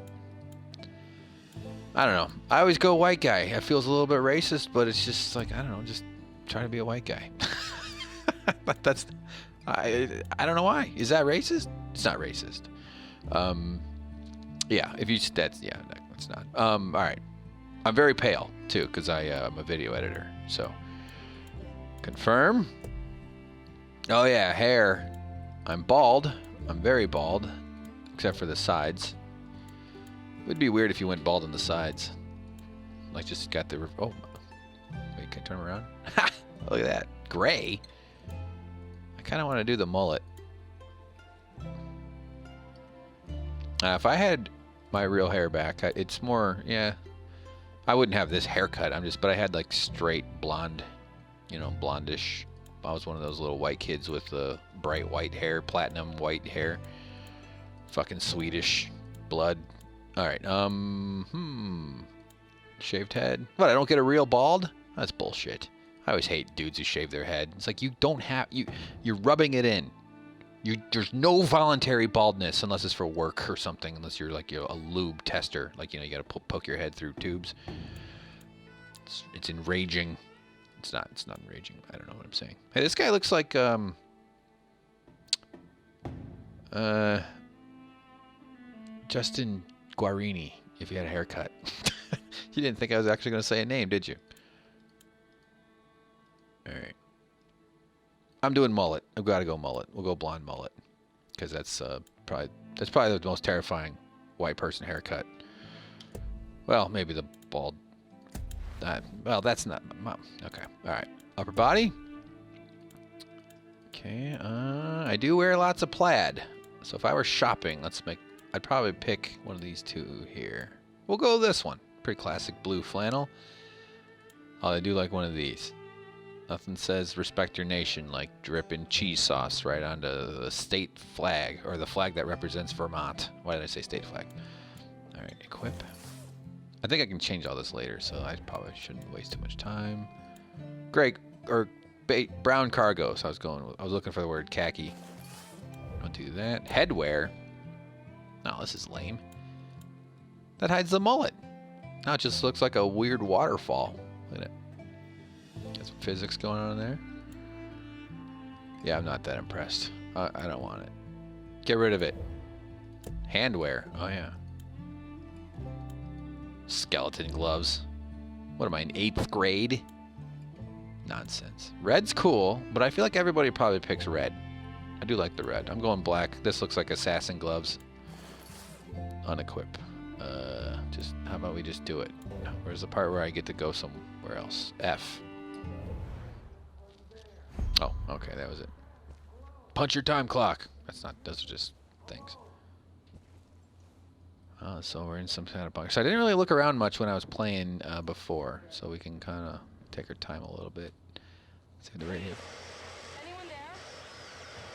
Speaker 1: I don't know. I always go white guy. It feels a little bit racist, but it's just like, I don't know, just trying to be a white guy. But that's, I don't know why. Is that racist? It's not racist. Yeah, if you, that's, yeah, it's not. All right. I'm very pale, too, because I'm a video editor, so. Confirm. Oh, yeah, hair. I'm bald. I'm very bald, except for the sides. It would be weird if you went bald on the sides. Like, just got the, oh. Wait, can I turn around? Ha! Look at that. Gray. I kind of want to do the mullet. If I had my real hair back, it's more, yeah, I wouldn't have this haircut. But I had like straight blonde, you know, blondish. I was one of those little white kids with the bright white hair, platinum white hair, fucking Swedish blood. All right, shaved head. What? I don't get a real bald? That's bullshit. I always hate dudes who shave their head. It's like you don't have you're rubbing it in. There's no voluntary baldness unless it's for work or something. Unless you're like a lube tester, like you got to poke your head through tubes. It's enraging. It's not enraging. I don't know what I'm saying. Hey, this guy looks like Justin Guarini if he had a haircut. You didn't think I was actually going to say a name, did you? All right. I'm doing mullet. I've got to go mullet. We'll go blonde mullet, because that's probably the most terrifying white person haircut. Well, maybe the bald. Well, that's not. Okay. All right. Upper body. Okay. I do wear lots of plaid, so if I were shopping, I'd probably pick one of these two here. We'll go with this one. Pretty classic blue flannel. Oh, I do like one of these. Nothing says respect your nation like dripping cheese sauce right onto the state flag, or the flag that represents Vermont. Why did I say state flag? All right, equip. I think I can change all this later, so I probably shouldn't waste too much time. Greg, or brown cargo. So I was looking for the word khaki. Don't do that. Headwear. No, this is lame. That hides the mullet. Now it just looks like a weird waterfall. Look at it. Got some physics going on in there. Yeah, I'm not that impressed. I don't want it. Get rid of it. Handwear. Oh, yeah. Skeleton gloves. What am I, in 8th grade? Nonsense. Red's cool, but I feel like everybody probably picks red. I do like the red. I'm going black. This looks like assassin gloves. Unequip. How about we just do it? Where's the part where I get to go somewhere else? F. Oh, okay, that was it. Punch your time clock. Those are just things. So we're in some kind of bunker. So I didn't really look around much when I was playing before, so we can kind of take our time a little bit. Let's see the radio.
Speaker 2: Anyone there?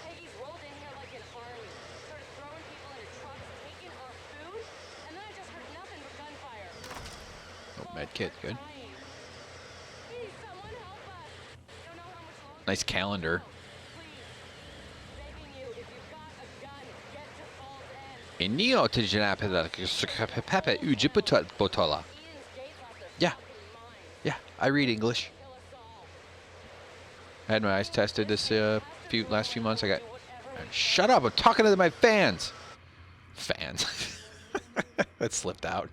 Speaker 2: Peggy's rolled in here like an army. Started throwing people into trucks, taking our food, and then I just heard nothing but gunfire.
Speaker 1: Oh, med kit, good.
Speaker 2: Please, someone help us. Don't know how much longer.
Speaker 1: Nice calendar.
Speaker 2: Begging you, if you've got a gun, get to Fall's End.
Speaker 1: Inio Pepe Ujiputola. Yeah. Yeah, I read English. I had my eyes tested this last few months. Shut up! I'm talking to my fans. Fans. That slipped out.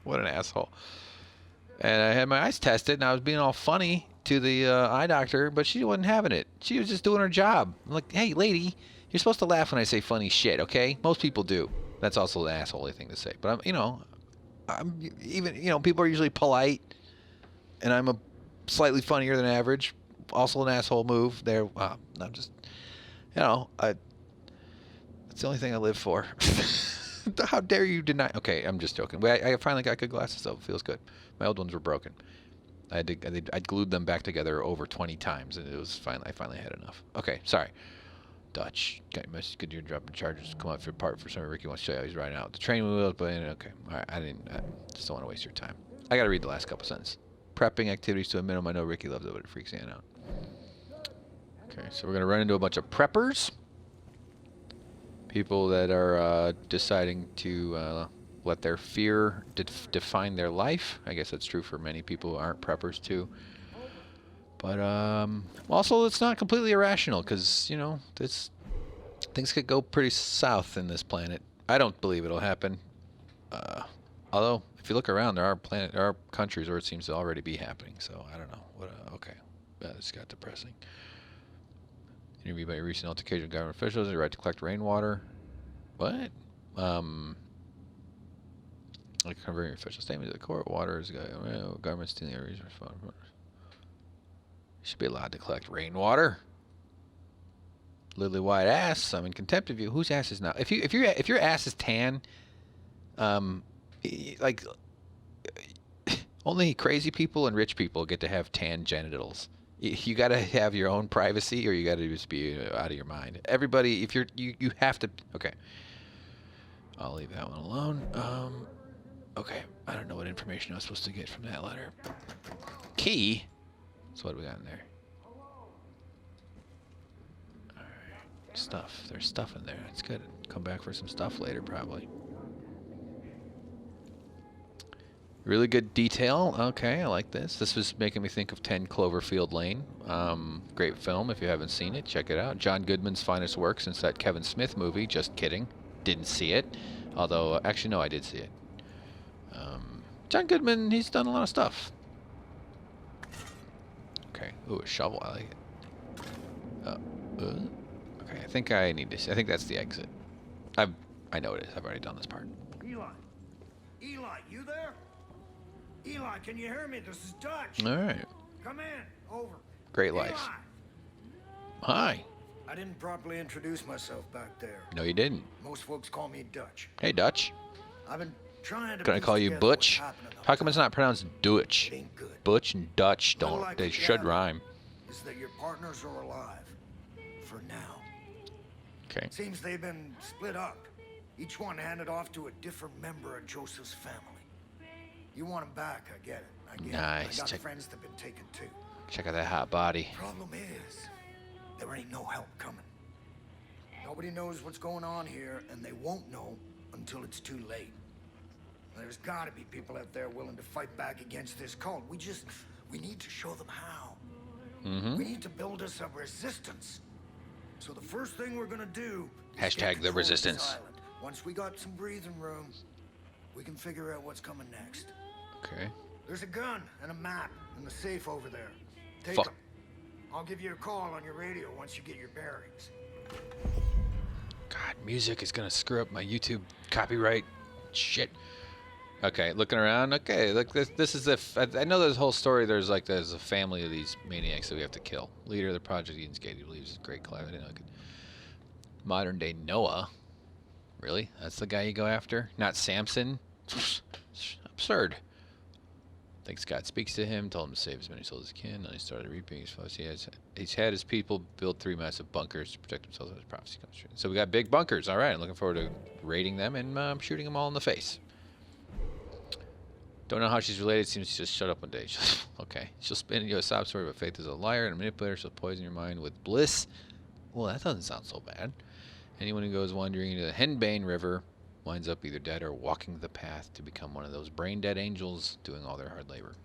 Speaker 1: What an asshole. And I had my eyes tested, and I was being all funny to the eye doctor, but she wasn't having it. She was just doing her job. I'm like, hey, lady, you're supposed to laugh when I say funny shit, okay? Most people do. That's also an asshole thing to say. But I'm people are usually polite, and I'm slightly funnier than average. Also an asshole move there. I'm just, that's the only thing I live for. How dare you deny? Okay, I'm just joking. I finally got good glasses, so it feels good. My old ones were broken. I glued them back together over 20 times, and it was I finally had enough. Okay, sorry. Dutch. Got your message. Good, you're dropping charges. Come out for a part for something Ricky wants to show you how he's riding out. The train wheels, but okay. All right, I just don't want to waste your time. I got to read the last couple sentences. Prepping activities to a minimum. I know Ricky loves it, but it freaks Ann out. Okay, so we're going to run into a bunch of preppers. People that are deciding to let their fear define their life. I guess that's true for many people who aren't preppers too. But also, it's not completely irrational because, things could go pretty south in this planet. I don't believe it'll happen. Although, if you look around, there are countries where it seems to already be happening. So, I don't know. Okay. This got depressing. Interview by recent altercation with government officials. The right to collect rainwater. What? Like converting official statement to the court. Water is government stealing a resource fund. Should be allowed to collect rainwater. Lily white ass. I'm in contempt of you. Whose ass is not? If your ass is tan, only crazy people and rich people get to have tan genitals. You got to have your own privacy, or you got to just be out of your mind. Everybody, if you have to. Okay. I'll leave that one alone. Okay. I don't know what information I was supposed to get from that letter. Key. So what do we got in there? Alright. Stuff. There's stuff in there. That's good. Come back for some stuff later, probably. Really good detail. Okay, I like this. This was making me think of 10 Cloverfield Lane. Great film. If you haven't seen it, check it out. John Goodman's finest work since that Kevin Smith movie. Just kidding. Didn't see it. Although, actually, no, I did see it. John Goodman, he's done a lot of stuff. Okay. Ooh, a shovel. I like it. Okay, I think I need to. I think that's the exit. I know it is. I've already done this part.
Speaker 13: Eli, you there? Eli, can you hear me? This is Dutch.
Speaker 1: All right.
Speaker 13: Come in. Over.
Speaker 1: Great life.
Speaker 13: Eli.
Speaker 1: Hi.
Speaker 13: I didn't properly introduce myself back there.
Speaker 1: No, you didn't.
Speaker 13: Most folks call me Dutch.
Speaker 1: Hey, Dutch.
Speaker 13: I've been trying to.
Speaker 1: Can I call you Butch? How come it's not pronounced Dutch? Butch and Dutch don't.
Speaker 13: All I
Speaker 1: They
Speaker 13: can
Speaker 1: should
Speaker 13: gather
Speaker 1: rhyme.
Speaker 13: Is that your partners are alive. For now.
Speaker 1: Okay.
Speaker 13: Seems they've been split up. Each one handed off to a different member of Joseph's family. You want them back, I get it. I get
Speaker 1: Nice.
Speaker 13: it. I got
Speaker 1: Check-
Speaker 13: friends that've been taken too.
Speaker 1: Check out that hot body.
Speaker 13: Problem is, there ain't no help coming. Nobody knows what's going on here, and they won't know until it's too late. There's gotta be people out there willing to fight back against this cult. We need to show them how.
Speaker 1: Mm-hmm.
Speaker 13: We need to build us a resistance. So the first thing we're gonna do is
Speaker 1: Hashtag
Speaker 13: get
Speaker 1: the
Speaker 13: control of
Speaker 1: resistance.
Speaker 13: this island. Once we got some breathing room, we can figure out what's coming next.
Speaker 1: Okay.
Speaker 13: There's a gun and a map in the safe over there. Take
Speaker 1: Fuck.
Speaker 13: them. I'll give you a call on your radio once you get your bearings.
Speaker 1: God, music is gonna screw up my YouTube copyright shit. Okay, looking around. Okay, look, this is I know there's a whole story. There's a family of these maniacs that we have to kill. Leader of the project, Ian's Gate, he believes is great Clive. I didn't know. Modern day Noah. Really? That's the guy you go after? Not Samson? Absurd. Thinks God speaks to him, told him to save as many souls as he can, and he started reaping his foes. He's had his people build 3 massive bunkers to protect themselves as prophecy comes true. So we got big bunkers. All right, I'm looking forward to raiding them and shooting them all in the face. Don't know how she's related. Seems she just shut up one day. Okay. She'll spin you a sob story about faith is a liar and a manipulator. She'll poison your mind with bliss. Well, that doesn't sound so bad. Anyone who goes wandering into the Henbane River winds up either dead or walking the path to become one of those brain-dead angels doing all their hard labor.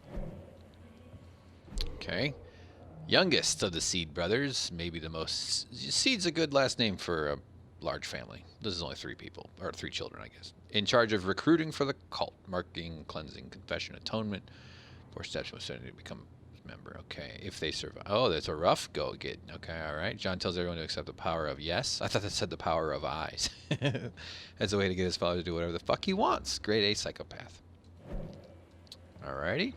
Speaker 1: Okay. Youngest of the Seed brothers. Maybe the most... Seed's a good last name for a large family. This is only 3 people. Or 3 children, I guess. In charge of recruiting for the cult. Marking, cleansing, confession, atonement. 4 steps was starting to become a member. Okay. If they survive. Oh, that's a rough go get. Okay, alright. John tells everyone to accept the power of yes. I thought that said the power of eyes. As a way to get his father to do whatever the fuck he wants. Grade A psychopath. Alrighty.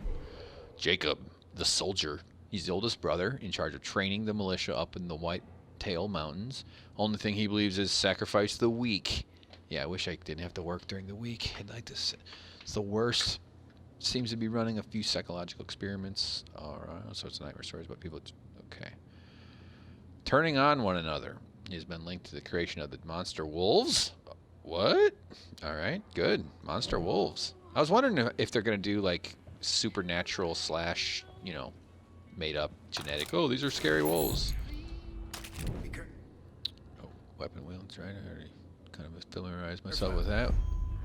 Speaker 1: Jacob, the soldier. He's the oldest brother, in charge of training the militia up in the Whitetail Mountains. Only thing he believes is sacrifice the weak. Yeah, I wish I didn't have to work during the week. I'd like to. It's the worst. Seems to be running a few psychological experiments. All sorts of nightmare stories about people. Okay. Turning on one another. He's been linked to the creation of the monster wolves. What? All right, good. Monster wolves. I was wondering if they're going to do like supernatural / made up genetic. Oh, these are scary wolves. Oh, weapon wields, right? I already kind of familiarized myself with that.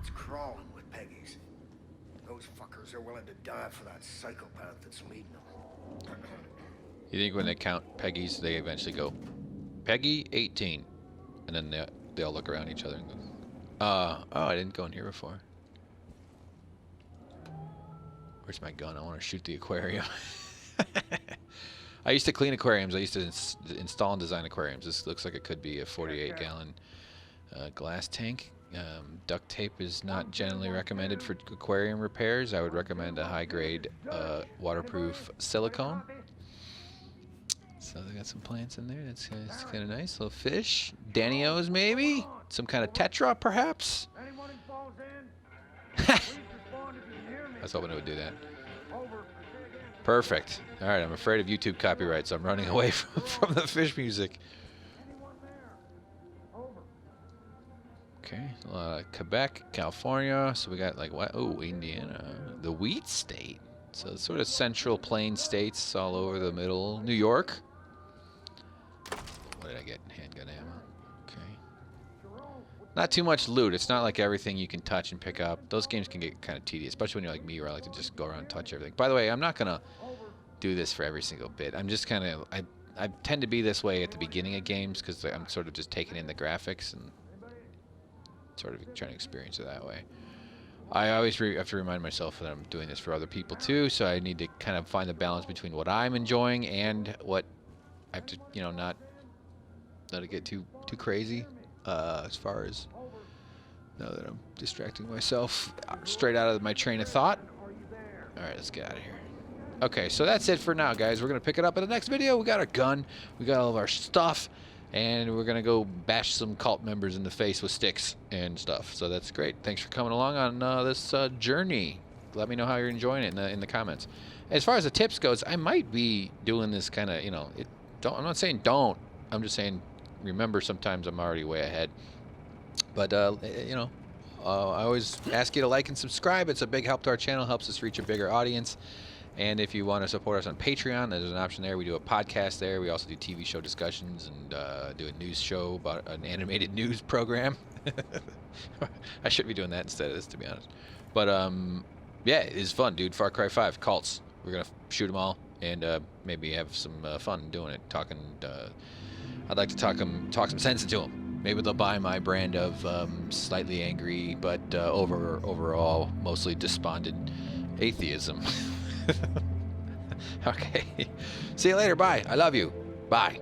Speaker 13: It's crawling with Peggy's. Those fuckers are willing to die for that psychopath that's leading them.
Speaker 1: You think when they count Peggy's, they eventually go, Peggy 18, and then they all look around each other and go, oh, I didn't go in here before. Where's my gun? I want to shoot the aquarium. I used to clean aquariums. I used to install and design aquariums. This looks like it could be a 48-gallon glass tank. Duct tape is not generally recommended for aquarium repairs. I would recommend a high-grade waterproof silicone. So they got some plants in there. That's kind of nice. Little fish. Danios, maybe? Some kind of tetra, perhaps? I was hoping it would do that. Perfect. All right, I'm afraid of YouTube copyright, so I'm running away from the fish music. Okay, Quebec, California. So we got like what? Oh, Indiana, the wheat state. So it's sort of central plain states all over the middle. New York. What did I get? Handgun ammo. Okay. Not too much loot. It's not like everything you can touch and pick up. Those games can get kind of tedious, especially when you're like me, where I like to just go around and touch everything. By the way, I'm not gonna do this for every single bit. I'm just kind of I tend to be this way at the beginning of games because I'm sort of just taking in the graphics and sort of trying to experience it that way. I always have to remind myself that I'm doing this for other people too, so I need to kind of find the balance between what I'm enjoying and what I have to, not let it get too crazy as far as now that I'm distracting myself straight out of my train of thought. All right, let's get out of here. Okay, so that's it for now, guys. We're going to pick it up in the next video. We got our gun. We got all of our stuff. And we're going to go bash some cult members in the face with sticks and stuff. So that's great. Thanks for coming along on this journey. let me know how you're enjoying it in the comments. As far as the tips goes, I might be doing this kind of, I'm not saying don't. I'm just saying remember sometimes I'm already way ahead. But, I always ask you to like and subscribe. It's a big help to our channel, helps us reach a bigger audience. And if you want to support us on Patreon, there's an option there. We do a podcast there. We also do TV show discussions and do a news show about an animated news program. I should be doing that instead of this, to be honest. But, yeah, it's fun, dude. Far Cry 5, cults. We're going to shoot them all and maybe have some fun doing it. I'd like to talk some sense into them. Maybe they'll buy my brand of slightly angry, but overall mostly despondent atheism. Okay. See you later. Bye. I love you. Bye.